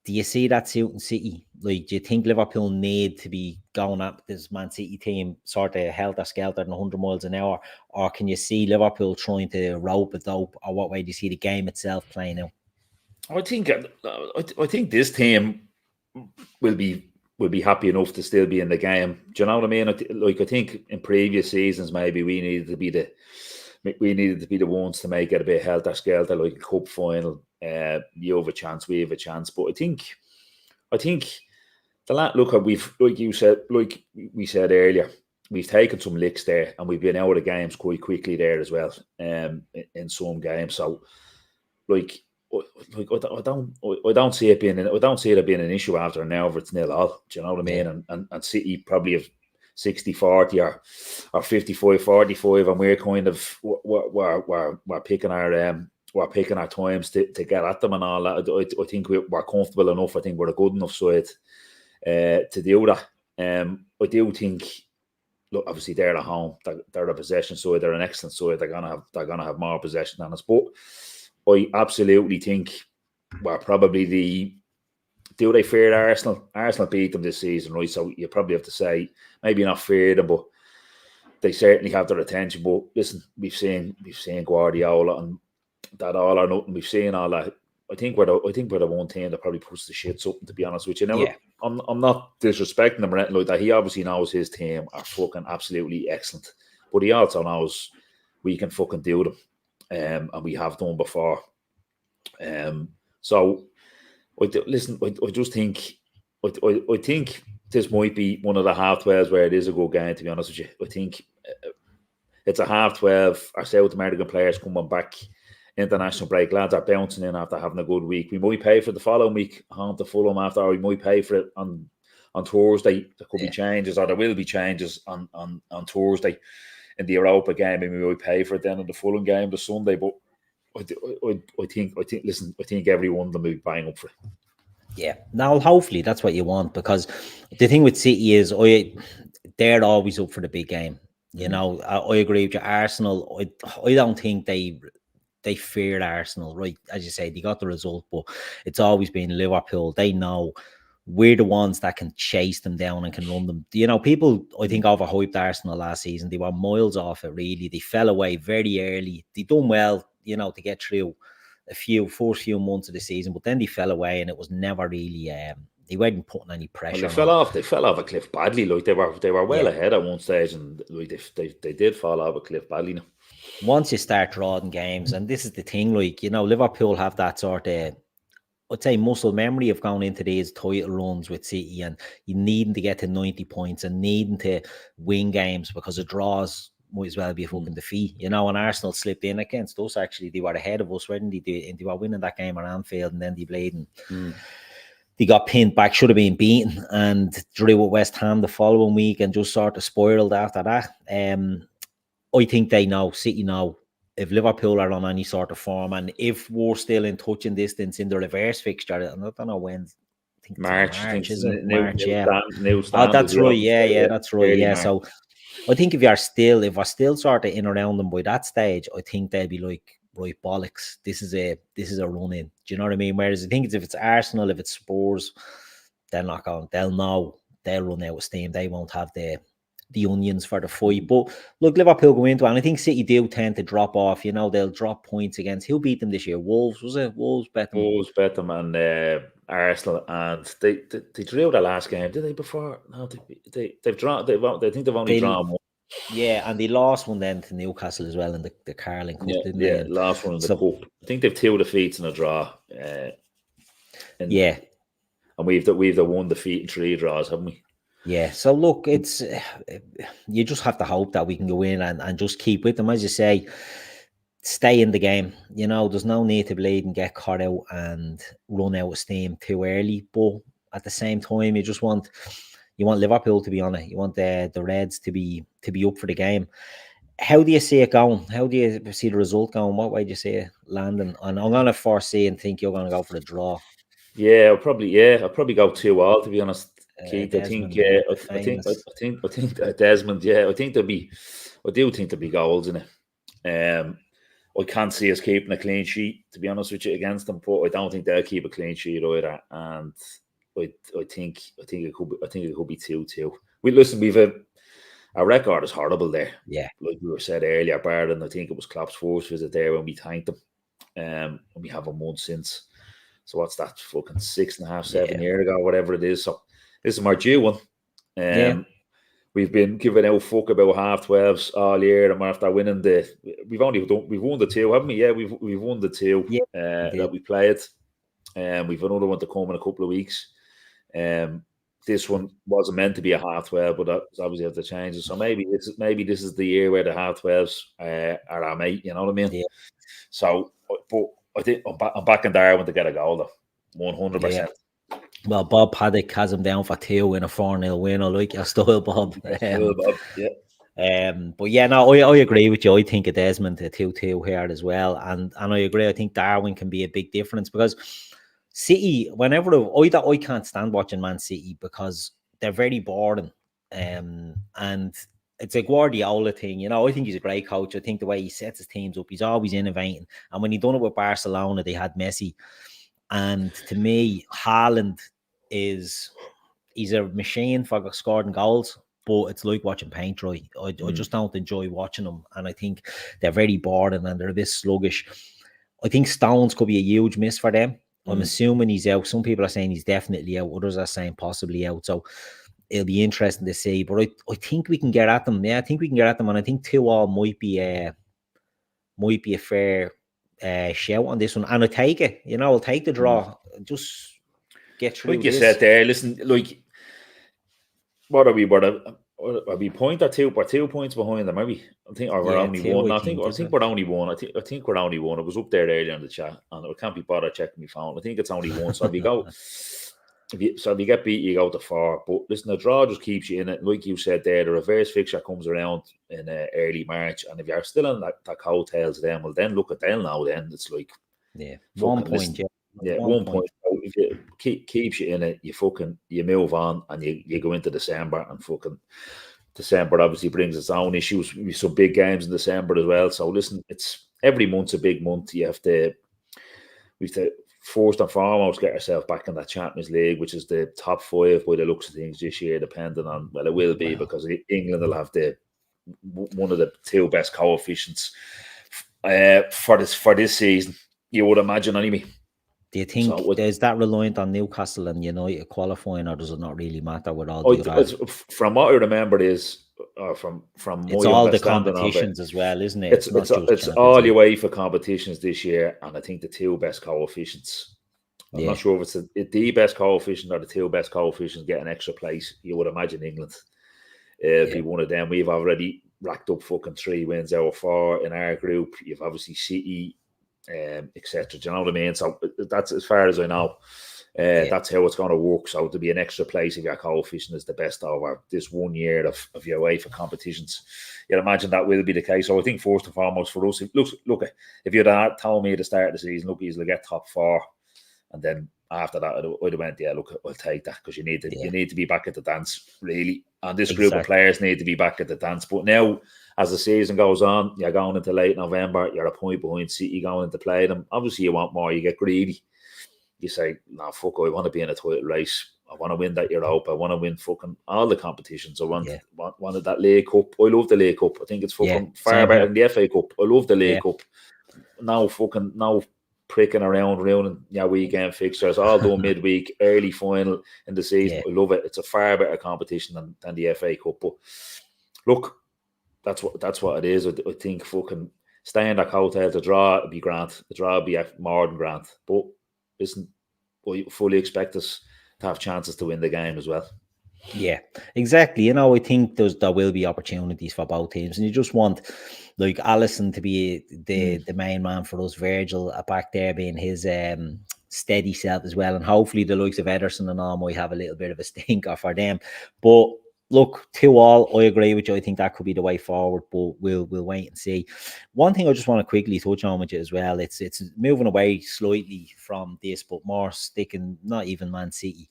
Do you see that suiting City? Like, do you think Liverpool need to be going at this Man City team sort of helter-skelter and 100 miles an hour? Or can you see Liverpool trying to rope a dope? Or what way do you see the game itself playing out? I think this team will be happy enough to still be in the game. Do you know what I mean? I think in previous seasons maybe we needed to be the ones to make it a bit helter-skelter, like a cup final. You have a chance, we have a chance. But I think like we said earlier, we've taken some licks there, and we've been out of the games quite quickly there as well. In some games, so I don't see it being an issue after an hour if it's 0-0. Do you know what I mean? And City probably have 60-40 or 55-45, and we're kind of we're picking our times to get at them and all that. I think we're comfortable enough. I think we're a good enough side to do that. I do think. Look, obviously they're at home. They're a possession side. They're an excellent side. They're gonna have more possession than us. But I absolutely think we're probably do they fear Arsenal? Arsenal beat them this season, right? So you probably have to say maybe not fear them, but they certainly have their attention. But listen, we've seen Guardiola and that all or nothing. We've seen all that. I think we're the one team that probably puts the shits up. To be honest with you, now I'm not disrespecting him or anything like that. He obviously knows his team are fucking absolutely excellent, but he also knows we can fucking do them, and we have done before. So I just think I think this might be one of the half 12s where it is a good game. To be honest with you, I think it's a half 12. Our South American players coming back. International break, lads are bouncing in after having a good week. We might pay for the following week home to Fulham after, or we might pay for it on Thursday. There could be changes, or there will be changes on Thursday in the Europa game, and we might pay for it then in the Fulham game the Sunday. But I think every one of them will be buying up for it. Yeah, now hopefully that's what you want, because the thing with City is they're always up for the big game. You know, I agree with you. Arsenal, I don't think they feared Arsenal, right? As you say, they got the result, but it's always been Liverpool. They know we're the ones that can chase them down and can run them. You know, people, I think, overhyped Arsenal last season. They were miles off it, really. They fell away very early. They done well, to get through first few months of the season, but then they fell away, and it was never really they weren't putting any pressure. Well, they fell off a cliff badly. Like they were well ahead at one stage, and like they did fall off a cliff badly now. Once you start drawing games, and this is the thing, Liverpool have that sort of, I'd say, muscle memory of going into these title runs with City, and you needing to get to 90 points and needing to win games, because a draws might as well be a fucking defeat, and Arsenal slipped in against us. Actually, they were ahead of us, weren't they? They were winning that game at Anfield, and then they played and they got pinned back, should have been beaten, and drew with West Ham the following week and just sort of spiraled after that. I think City know, if Liverpool are on any sort of form, and if we're still in touching distance in the reverse fixture, and I don't know when. I think March, isn't it? March, yeah. That's right. Yeah, that's right. Yeah, so I think if we're still sort of in around them by that stage, I think they'll be like, right, bollocks, this is a run in. Do you know what I mean? Whereas I think if it's Arsenal, if it's Spurs, they're not going. They'll know they'll run out of steam. They won't have the onions for the fight. But look, Liverpool go into it, and I think City do tend to drop off. They'll drop points against, who beat them this year? Wolves, was it? Wolves bet them and Arsenal, and they drew the last game. Did they before? No, they've drawn. I think they've only drawn one. Yeah, and they lost one then to Newcastle as well in the Carling Cup, didn't they? Yeah, And last one in the so, cup. I think they've 2 defeats and a draw. And yeah, we've the 1 defeat and 3 draws, haven't we? yeah. So look, it's you just have to hope that we can go in and just keep with them, as you say. Stay in the game. There's no need to bleed and get caught out and run out of steam too early. But at the same time, you want Liverpool to be on it. You want the Reds to be up for the game. How do you see it going? How do you see the result going? What way do you see it landing? And I'm gonna foresee and think you're gonna go for the draw. Yeah, I'll probably go 2-2, to be honest, Keith. I think, Desmond, the famous. Desmond. Yeah, I do think there'll be goals in it. I can't see us keeping a clean sheet, to be honest with you, against them. But I don't think they'll keep a clean sheet either. And I think it could be 2-2. Our record is horrible there. Yeah, Like we were said earlier, bar than I think it was Klopp's first visit there when we thanked them. And we haven't won since. So what's that? Fucking 6.5, 7 years ago, whatever it is. So this is my due one. yeah. We've been giving out fuck about half 12s all year, and after winning we've won the 2, haven't we? Yeah, we've won the 2 Yeah, that we played. We've another one to come in a couple of weeks. This one wasn't meant to be a half 12, but that's obviously have to change it. So maybe this is the year where the half 12s are our mate. You know what I mean? Yeah. So, but I think I'm back in Darwin to get a goal though, 100%. Well, Bob Paddock has him down for 2 in a 4-0 win. I like your style, Bob. Yeah. But yeah, no, I agree with you. I think a Desmond a 2-2 here as well, and I agree. I think Darwin can be a big difference because City, whenever I can't stand watching Man City because they're very boring, and it's a Guardiola thing. I think he's a great coach. I think the way he sets his teams up, he's always innovating. And when he done it with Barcelona, they had Messi. And to me, Haaland he's a machine for scoring goals, but it's like watching paint dry. I just don't enjoy watching them. And I think they're very boring and they're a bit sluggish. I think Stones could be a huge miss for them. I'm assuming he's out. Some people are saying he's definitely out. Others are saying possibly out. So it'll be interesting to see. But I think we can get at them. Yeah, I think we can get at them. And I think 2-2 might be a fair shout on this one. And I'll take it. I'll take the draw. Just get through like you said there, listen, like, what are we? Are we point or 2 points behind them? Maybe I think we're only 1. I think we're only 1. I think we're only 1. It was up there earlier in the chat, and I can't be bothered checking my phone. I think it's only 1. So if you go, if you get beat, you go to 4. But listen, the draw just keeps you in it. Like you said there, the reverse fixture comes around in early March, and if you're still in that coattails, then then look at them now. Then it's like 1 point. Yeah, 1 point. If it keeps you in it, you move on and you go into December, and fucking December obviously brings its own issues. With some big games in December as well. So listen, it's every month's a big month. We have to first and foremost get ourselves back in that Champions League, which is the top 5 by the looks of things this year, depending on, well, it will be because England will have one of the 2 best coefficients for this season, you would imagine anyway. Do you think is that reliant on Newcastle and United qualifying, or does it not really matter with all the from what I remember is from it's all the competitions as well, isn't it? It's all your way for competitions this year, and I think the 2 best coefficients. I'm not sure if it's the best coefficient or the 2 best coefficients get an extra place. You would imagine England be one of them. We've already racked up fucking 3 wins out of 4 in our group. You've obviously City, etc. Do you know what I mean? So that's as far as I know. That's how it's going to work. So to be an extra place if your coefficient is the best over this 1 year of your way for competitions, you'd imagine that will be the case. So I think first and foremost for us, look, if you'd told me at the start of the season, look, easily get top 4, and then after that, I'd have went, look, I'll take that because you need to be back at the dance, really. And this group of players need to be back at the dance. But now, as the season goes on, you're going into late November, you're a point behind City going into play them. Obviously, you want more, you get greedy. You say, no, fuck, I want to be in a title race. I want to win that Europa. I want to win fucking all the competitions. I wanted that League Cup. I love the League Cup. I think it's fucking far better than the FA Cup. I love the League Cup. Now pricking around, ruining weekend fixtures, all done midweek, early final in the season. I love it. It's a far better competition than the FA Cup. But look, that's what it is. I think fucking staying that coattail to draw would be grand. The draw would be more than grand. But listen, we fully expect us to have chances to win the game as well. Yeah, exactly. You know, I think there will be opportunities for both teams, and you just want like Allison to be the main man for us. Virgil back there being his steady self as well, and hopefully the likes of Ederson and all might have a little bit of a stinker for them. But look, 2-2, I agree with you. I think that could be the way forward, but we'll wait and see. One thing I just want to quickly touch on with you as well. It's moving away slightly from this, but more sticking, not even Man City.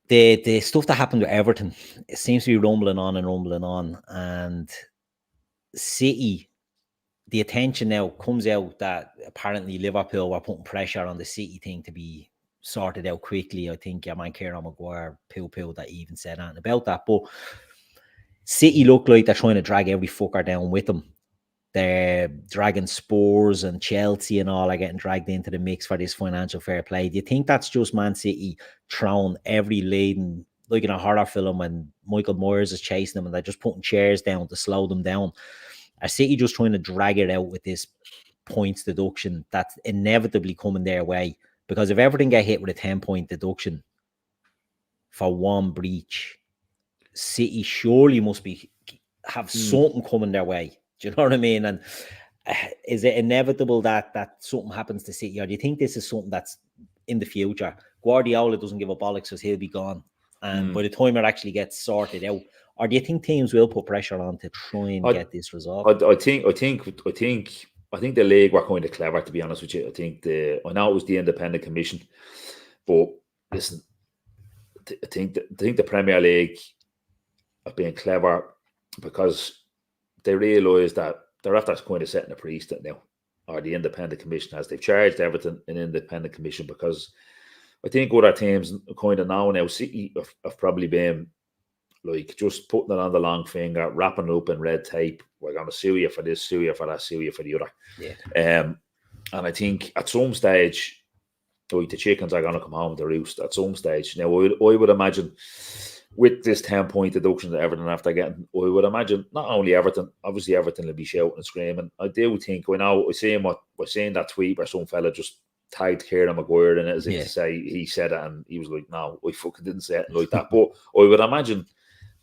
The stuff that happened with Everton, it seems to be rumbling on, and City, the attention now comes out that apparently Liverpool were putting pressure on the City thing to be sorted out quickly. I think your man Kieran Maguire poo that even said anything about that, but City look like they're trying to drag every fucker down with them. They're dragging Spurs and Chelsea and all are getting dragged into the mix for this financial fair play. Do you think that's just Man City throwing every leading, like in a horror film when Michael Myers is chasing them and they're just putting chairs down to slow them down? Are City just trying to drag it out with this points deduction that's inevitably coming their way? Because if Everton get hit with a 10-point deduction for one breach, City surely must have something coming their way. Do you know what I mean? And is it inevitable that something happens to City, or do you think this is something that's in the future? Guardiola doesn't give a bollocks because he'll be gone, and by the time it actually gets sorted out, or do you think teams will put pressure on to try and get this resolved? I think the league were kind of clever, to be honest with you. I know it was the independent commission, but listen, I think the Premier League have been clever because they realise that they're after kind of setting a precedent now, or the independent commission has. They've charged Everton an independent commission because I think other teams kind of now City have probably been like just putting it on the long finger, wrapping it up in red tape. We're going to sue you for this, sue you for that, sue you for the other. Yeah. And I think at some stage, like the chickens are going to come home to roost at some stage. Now, I would imagine with this 10-point deduction that Everton after getting, I would imagine not only Everton, obviously Everton will be shouting and screaming. I do think, I seeing that tweet where some fella just tagged Kieran Maguire in it as if to say he said it, and he was like, no, I fucking didn't say it like that. But I would imagine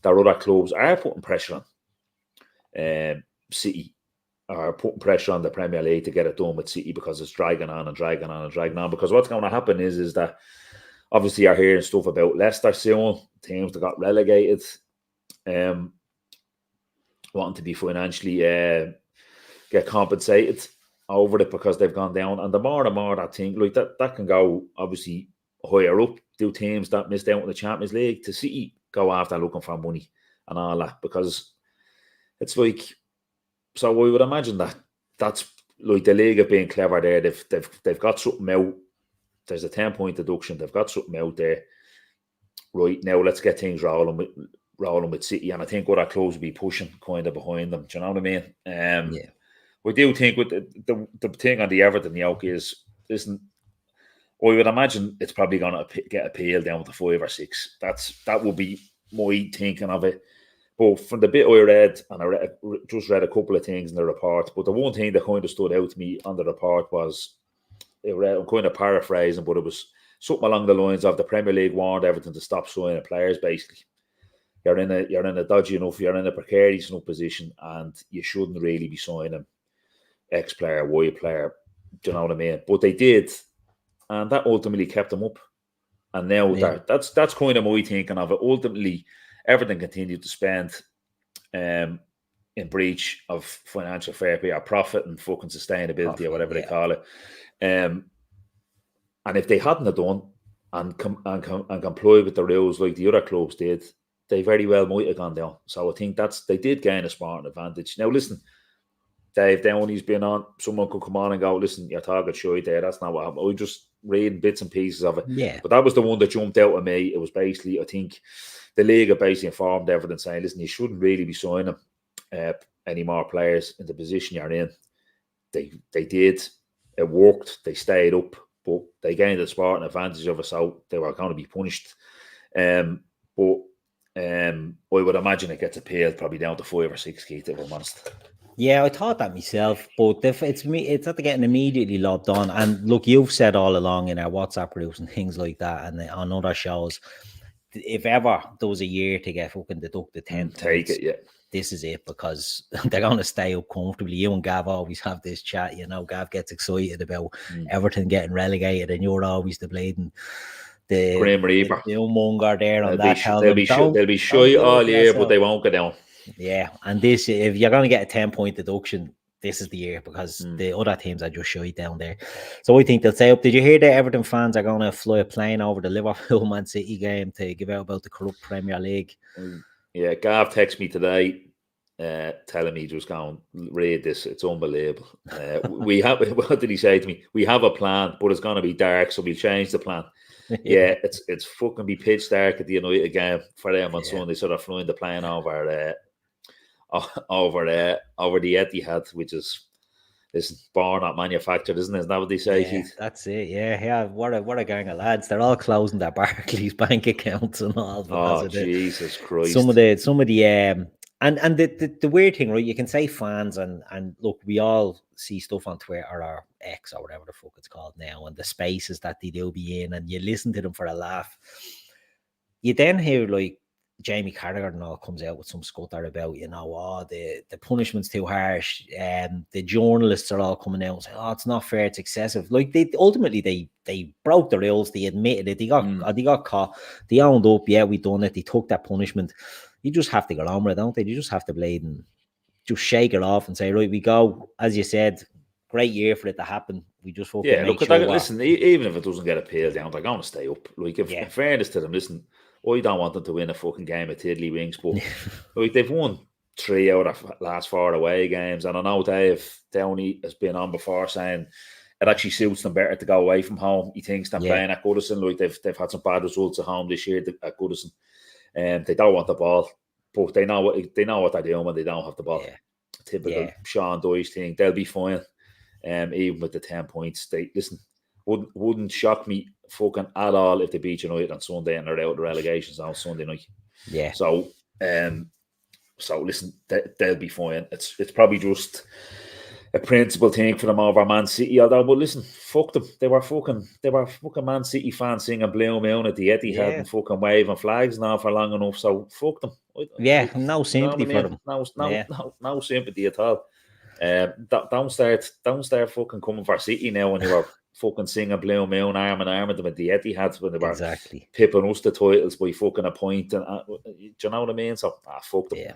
that other clubs are putting pressure on City, are putting pressure on the Premier League to get it done with City because it's dragging on. Because what's going to happen is that obviously you're hearing stuff about Leicester soon, teams that got relegated, wanting to be financially get compensated over it because they've gone down. And the more that thing, like that can go obviously higher up. Do teams that missed out on the Champions League to City go after looking for money and all that, because it's like, so we would imagine that's like the league have been clever there. They've got something out. There's a 10-point deduction. They've got something out there. Right now, let's get things rolling with City, and I think other clubs will be pushing kind of behind them. Do you know what I mean? We do think with the thing on the Everton yoke is, listen, I would imagine it's probably going to get appealed down to 5 or 6. That would be my thinking of it. But from the bit I read, and I just read a couple of things in the report, but the one thing that kind of stood out to me on the report was, I'm kind of paraphrasing, but it was something along the lines of the Premier League warned Everton to stop signing players. Basically, you're in a dodgy enough, you're in a precarious enough position, and you shouldn't really be signing X player, Y player. Do you know what I mean? But they did, and that ultimately kept them up. And now that's kind of my thinking of it. Ultimately, Everton continued to spend in breach of financial fair play or profit and fucking sustainability or whatever they call it. And if they hadn't have done and complied with the rules like the other clubs did, they very well might have gone down. So I think they did gain a smart advantage. Now listen, Dave Downey's been on. Someone could come on and go, listen, you're talking shit there. That's not what happened. I was just reading bits and pieces of it. Yeah. But that was the one that jumped out at me. It was basically, I think, the league have basically informed Everton saying, listen, you shouldn't really be signing any more players in the position you're in. They did. It worked. They stayed up. But they gained a smart advantage of it, so they were going to be punished. But I would imagine it gets appealed probably down to 5 or 6, Keith, if I'm honest. Yeah, I thought that myself, but it's after getting immediately lobbed on. And look, you've said all along in our WhatsApp groups and things like that, and on other shows, if ever there was a year to get fucking deducted 10 Take points, it, yeah. this is it, because they're going to stay up comfortably. You and Gav always have this chat, Gav gets excited about Everton getting relegated, and you're always the bleeding Grim Reaper. The Umonger there on that. They'll be shy all year, but they won't go down. Yeah, and this, if you're going to get a 10-point deduction, this is the year, because the other teams are just shy down there. So I think they'll stay up. Did you hear that Everton fans are going to fly a plane over the Liverpool Man City game to give out about the corrupt Premier League? Yeah, Gav texted me today telling me just go and read this. It's unbelievable. We have, what did he say to me? We have a plan, but it's going to be dark, so we'll change the plan. Yeah, it's fucking be pitch dark at the United game for them on Sunday, so they're flying the plane over the Etihad, which is born not manufactured, isn't it? Isn't that what they say, Keith? That's it. Yeah. What a gang of lads. They're all closing their Barclays bank accounts and all because of Jesus Christ. Some of the and the weird thing, right? You can say fans and look, we all see stuff on Twitter or X or whatever the fuck it's called now, and the spaces that they do be in, and you listen to them for a laugh. You then hear like Jamie Carragher and all comes out with some scutter about, the punishment's too harsh, and the journalists are all coming out and saying, it's not fair, it's excessive. Like they broke the rules, they admitted it, they got caught, they owned up, we done it, they took that punishment. You just have to get on with it, don't they? You just have to blade and just shake it off and say, right, we go. As you said, great year for it to happen. We just fucking listen, even if it doesn't get appealed down, they're going to stay up. Like, in fairness to them, listen, I don't want them to win a fucking game of tiddlywinks, but like, they've won 3 out of last 4 away games, and I know Dave Downey has been on before saying it actually suits them better to go away from home. He thinks than playing at Goodison. Like, they've had some bad results at home this year at Goodison, and they don't want the ball, but they know what they're doing when they don't have the ball. Typical Sean Dyche thing. They'll be fine, even with the 10 points. They wouldn't shock me fucking at all if they beat United on Sunday and they're out of the relegations on Sunday night. Yeah. So listen, they'll be fine. It's probably just a principal thing for them over Man City. Although, but listen, fuck them. They were fucking Man City fans singing Blue Moon at the Etihad and fucking waving flags now for long enough. So fuck them. No sympathy for them. No sympathy at all. Don't start fucking coming for City now when you were fucking singing Blue Moon arm in arm with them at the Etihad when they were pipping us the titles by fucking a point. And do you know what I mean? So fuck them.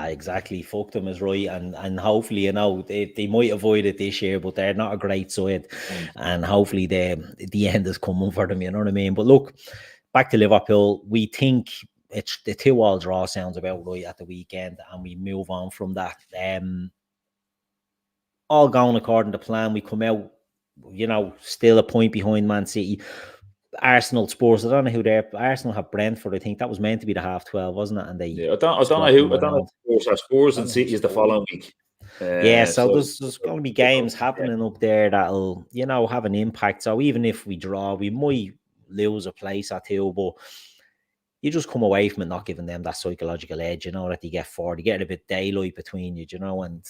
Exactly. Fuck them is right, and hopefully they might avoid it this year, but they're not a great side, and hopefully the end is coming for them. You know what I mean? But look, back to Liverpool. We think it's the 2-2 draw sounds about right at the weekend, and we move on from that. All going according to plan. We come out, still a point behind Man City. Arsenal, Spurs, I don't know who they're. Arsenal have Brentford. I think that was meant to be the 12:30, wasn't it? And they, I don't know who. Spurs and City is the following week. So there's going to be games happening up there that'll, have an impact. So even if we draw, we might lose a place or two, but you just come away from it not giving them that psychological edge, that they get forward. You get a bit daylight between you, and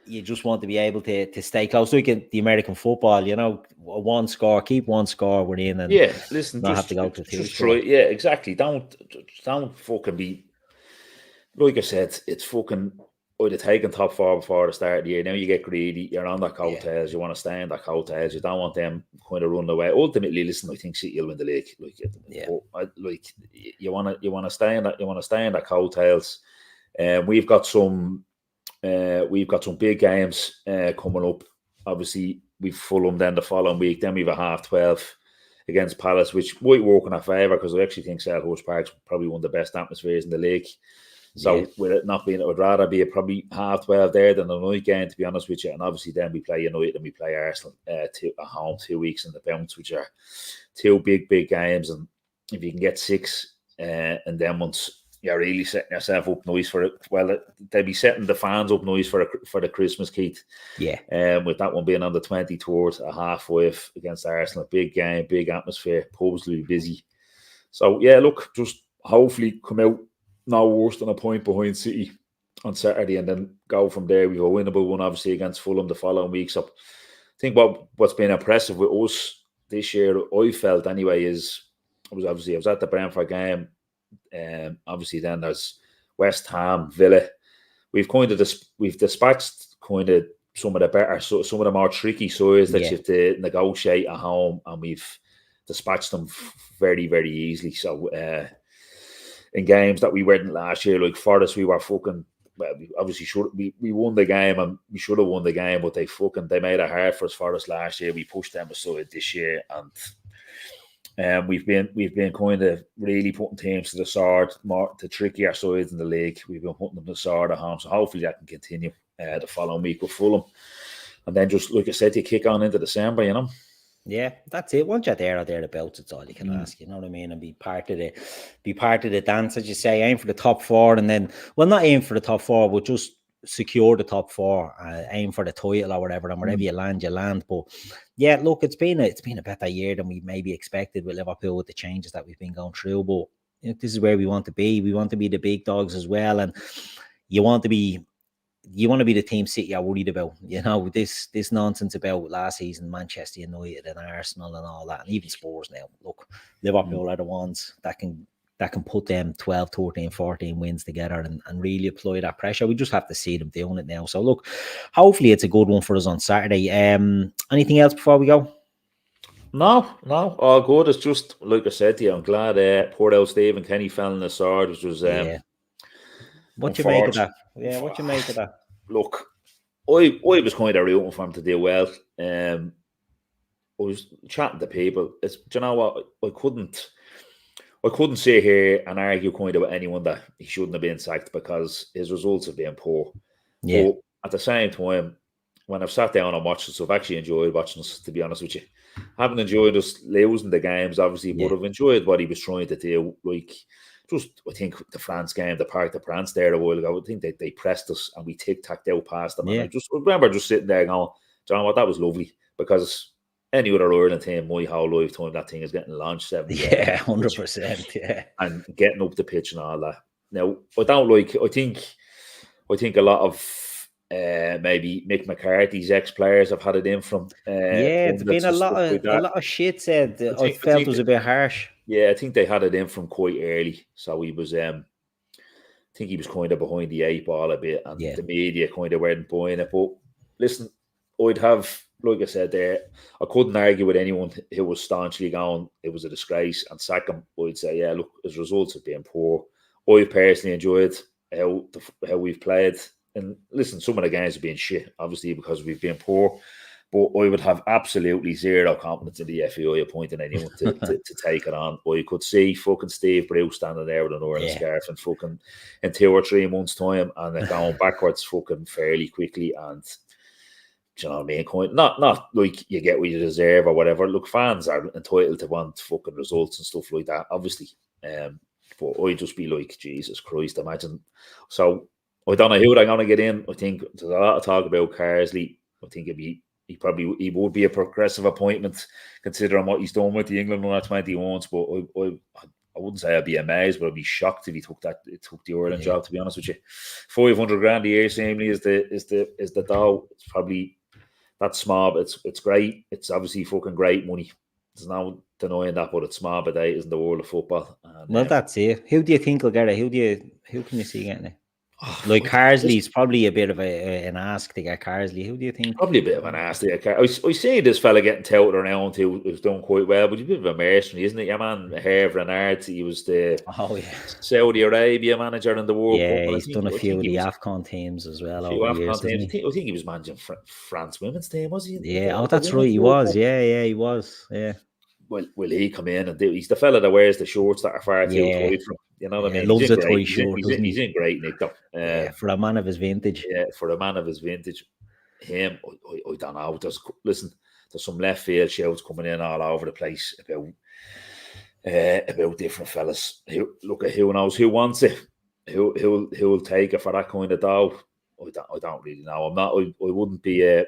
you just want to be able to stay close. Like the American football, one score, keep one score within, and listen, not have to go to two. Try, exactly. Don't fucking be. Like I said, it's fucking either taking top 4 before the start of the year. Now you get greedy. You're on that coattails. You want to stay on that coattails. You don't want them kind of running away. Ultimately, listen, I think City will win the league. You want to stay in that. You want to stay in that coattails. We've got some big games coming up. Obviously, we've Fulham then the following week. Then we've a 12:30 against Palace, which might work in our favour because I actually think Selhurst Park's probably one of the best atmospheres in the league. So with it not being, I would rather be probably 12:30 there than a night game, to be honest with you. And obviously then we play United and we play Arsenal at home 2 weeks in the bounce, which are 2 big games. And if you can get 6 and then once you're really setting yourself up nice for it, well, they'll be setting the fans up nice for the Christmas, Keith. With that one being on the 23rd at 5:30 against Arsenal, big game, big atmosphere, pubs will be busy. So look, just hopefully come out no worse than a point behind City on Saturday, and then go from there. We have a winnable one, obviously, against Fulham the following week. So I think what's been impressive with us this year, I felt anyway, is I was at the Brentford game. Obviously, then there's West Ham, Villa. We've dispatched kind of some of the more tricky sides that you have to negotiate at home, and we've dispatched them very, very easily. So in games that we weren't last year, like Forest, we were fucking. Well, we won the game, and we should have won the game, but they made it hard for us. Forest last year, we pushed them aside this year, and we've been kind of really putting teams to the sword, more the trickier sides in the league. We've been putting them to the sword at home, so hopefully that can continue the following week with Fulham, and then just like I said, you kick on into December, you know. Yeah, that's it. Once you're there or thereabouts, it's all you can ask. You know what I mean? And be part of the dance, as you say. Aim for the top four, and then, well, not aim for the top four, but just secure the top four. Aim for the title or whatever, and wherever you land, you land. But yeah, look, it's been a better year than we maybe expected with Liverpool, with the changes that we've been going through. But you know, this is where we want to be. We want to be the big dogs as well, and you want to be the team City are worried about. You know, this nonsense about last season, Manchester United and Arsenal and all that, and even Spurs now. Look, Liverpool are the ones that can put them 12, 13, 14 wins together and really apply that pressure. We just have to see them doing it now. So look, hopefully it's a good one for us on Saturday. Anything else before we go? No, all good. It's just like I said to you, I'm glad poor old Stephen Kenny fell in the sword, which was what you make of that? Yeah, what you make of that? Look, I was kind of rooting for him to do well. I was chatting to people. Do you know what? I couldn't sit here and argue kind of with anyone that he shouldn't have been sacked, because his results have been poor. Yeah. But at the same time, when I've sat down and watched this, I've actually enjoyed watching us, to be honest with you. I haven't enjoyed us losing the games, obviously, but I've enjoyed what he was trying to do. Like, I think the France game, the Parc des Princes there a while ago, I think they pressed us and we tic-tacked out past them. Yeah. And I remember just sitting there going, do you know what, that was lovely, because any other Ireland team, my whole lifetime, that thing is getting launched 70 Yeah, 100%, yeah. And getting up the pitch and all that. Now, I think a lot of maybe Mick McCarthy's ex-players have had it in from. It's been a lot of shit said. I felt it was a bit harsh. Yeah, I think they had it in from quite early. So he was, I think he was kind of behind the 8 ball a bit, and the media kind of weren't buying it. But listen, I'd have, like I said there, I couldn't argue with anyone who was staunchly going, it was a disgrace, and sack him. I'd say, yeah, look, his results have been poor. I personally enjoyed how we've played. And listen, some of the games have been shit, obviously, because we've been poor. But I would have absolutely zero confidence in the FAI appointing anyone to take it on. I could see fucking Steve Bruce standing there with an Ireland scarf and fucking in 2 or 3 months' time, and they're going backwards fucking fairly quickly. And do you know what I mean? Not like you get what you deserve or whatever. Look, fans are entitled to want fucking results and stuff like that, obviously. But I'd just be like, Jesus Christ, imagine. So I don't know who they're going to get in. I think there's a lot of talk about Carsley. I think he would be a progressive appointment, considering what he's done with the England under-21s. But I wouldn't say I'd be amazed, but I'd be shocked if he took the Ireland job. To be honest with you, $500,000 a year, seemingly is the Davo. It's probably that's small, but it's great. It's obviously fucking great money. There's no denying that, but it's small, but that isn't the world of football. And, that's it. Who do you think will get it? Who can you see getting it? Like Carsley's probably a bit of an ask to get Carsley. Who do you think? Probably a bit of an ask to get Carsley. I see this fella getting touted around who's done quite well, but he's a bit of a mercenary, isn't it? Your man, Hervé Renard, he was the Saudi Arabia manager in the World Cup. Yeah, he's done a few of the AFCON teams as well over the years. I think he was managing France women's team, was he? Yeah, that's right, he was. Yeah, he was. Yeah. Will he come in and do? He's the fella that wears the shorts that are far too tight from. You know what I mean? Loves a tight shirt. He's in great nick though. For a man of his vintage. Yeah, for a man of his vintage. Him, I don't know. There's some left field shouts coming in all over the place about different fellas. Who knows who wants it? Who will take it for that kind of dough? I don't really know. I wouldn't be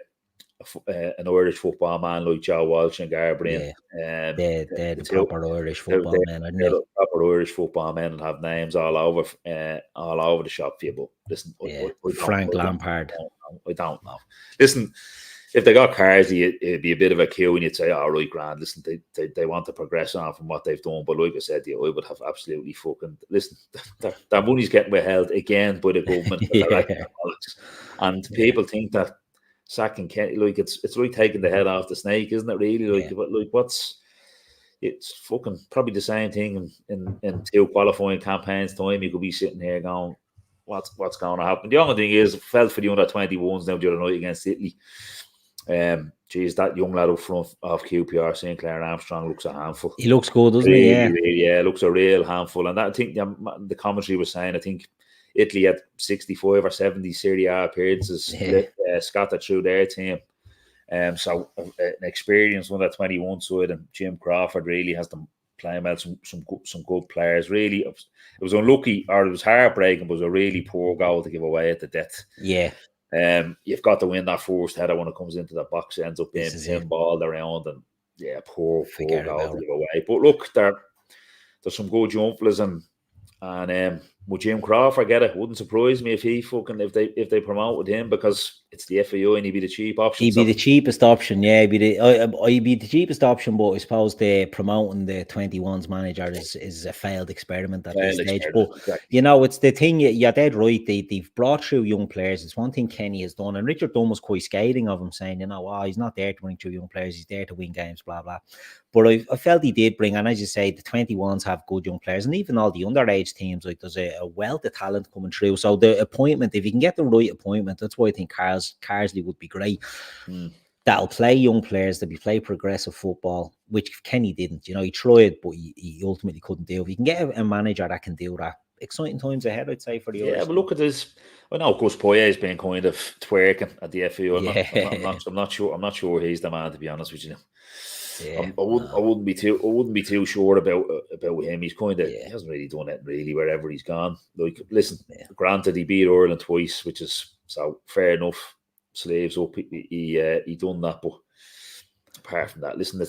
an Irish football man like Joe Walsh and Garbrian. They're the proper Irish football men, aren't they? The proper Irish football men and have names all over the shop for you. But listen, Frank Lampard. I don't know. Listen, if they got Carsey, it'd be a bit of a queue, and you'd say, "All right, grand." Listen, they want to progress on from what they've done, but like I said, I would have absolutely fucking listen. That money's getting withheld again by the government, and people think that sacking Kenny, like it's like taking the head off the snake, isn't it? Really, it's fucking probably the same thing in 2 qualifying campaigns time. You could be sitting here going, what's going to happen? The only thing is, felt for the under-21s now the other night against Italy. Geez, that young lad up front of QPR, Sinclair Armstrong, looks a handful. He looks good, doesn't he? Yeah, looks a real handful. And I think the commentary was saying, I think Italy had 65 or 70 Serie A appearances scattered through their team. So an experienced under-21 side, and Jim Crawford really has them playing well. Some good players. Really, it was unlucky, or it was heartbreaking. But it was a really poor goal to give away at the death. Yeah. You've got to win that first header when it comes into the box. It ends up being pinballed around, and poor goal to give away. But look, there's some good jumpers, and would Jim Crawford get it? Wouldn't surprise me if if they promoted him, because it's the FAO and he'd be the cheap option. He'd be the cheapest option, yeah. He'd be the cheapest option, but I suppose the promoting the 21s manager is a failed experiment at this stage. But exactly. It's the thing. You're dead right. They've brought through young players. It's one thing Kenny has done, and Richard Dunn was quite scathing of him, saying, he's not there to bring through young players. He's there to win games, blah blah. But I felt he did bring, and as you say, the 21s have good young players, and even all the underage teams, like there's a wealth of talent coming through. So the appointment, if you can get the right appointment, that's why I think Carsley would be great. That'll play young players, that'll play progressive football, which Kenny didn't. He tried, but he ultimately couldn't do. If you can get a manager that can do that, exciting times ahead, I'd say, for the Irish. But look at this. I know Gus Poyet's been kind of twerking at the FAO. I'm not sure he's the man, to be honest with you. I wouldn't be too sure about him. He's kind of he hasn't really done it really wherever he's gone. Like, listen, granted he beat Ireland twice, which is so fair enough. Slaves up, he done that, but apart from that, listen,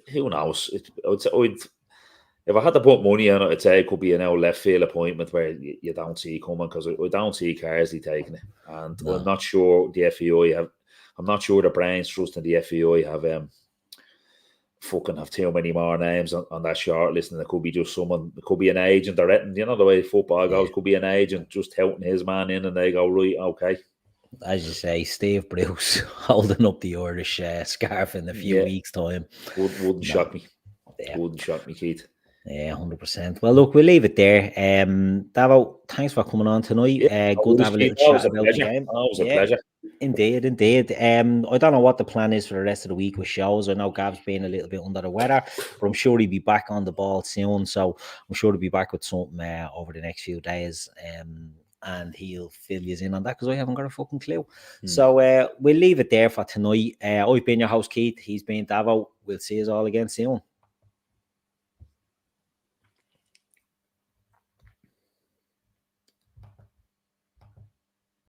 who knows? If I had to put money on it, I'd say it could be an old left field appointment where you don't see coming, because I don't see Carsley taking it, and I'm not sure the FAI I'm not sure the brains trust in the FAI have too many more names on that short list, and it could be just someone. It could be an agent or anything. The way football goes, could be an agent just touting his man in, and they go, right, okay. As you say, Steve Bruce holding up the Irish scarf in a few weeks' time. Wouldn't shock me. Wouldn't shock me, Keith. Yeah, 100%. Well, look, we'll leave it there. Davo, thanks for coming on tonight. Good to have a little chat about the game. Always a pleasure. Indeed. I don't know what the plan is for the rest of the week with shows. I know Gav's been a little bit under the weather, but I'm sure he'll be back on the ball soon. So I'm sure he'll be back with something over the next few days. And he'll fill you in on that, because I haven't got a fucking clue. So we'll leave it there for tonight. I've been your host, Keith. He's been Davo. We'll see you all again soon.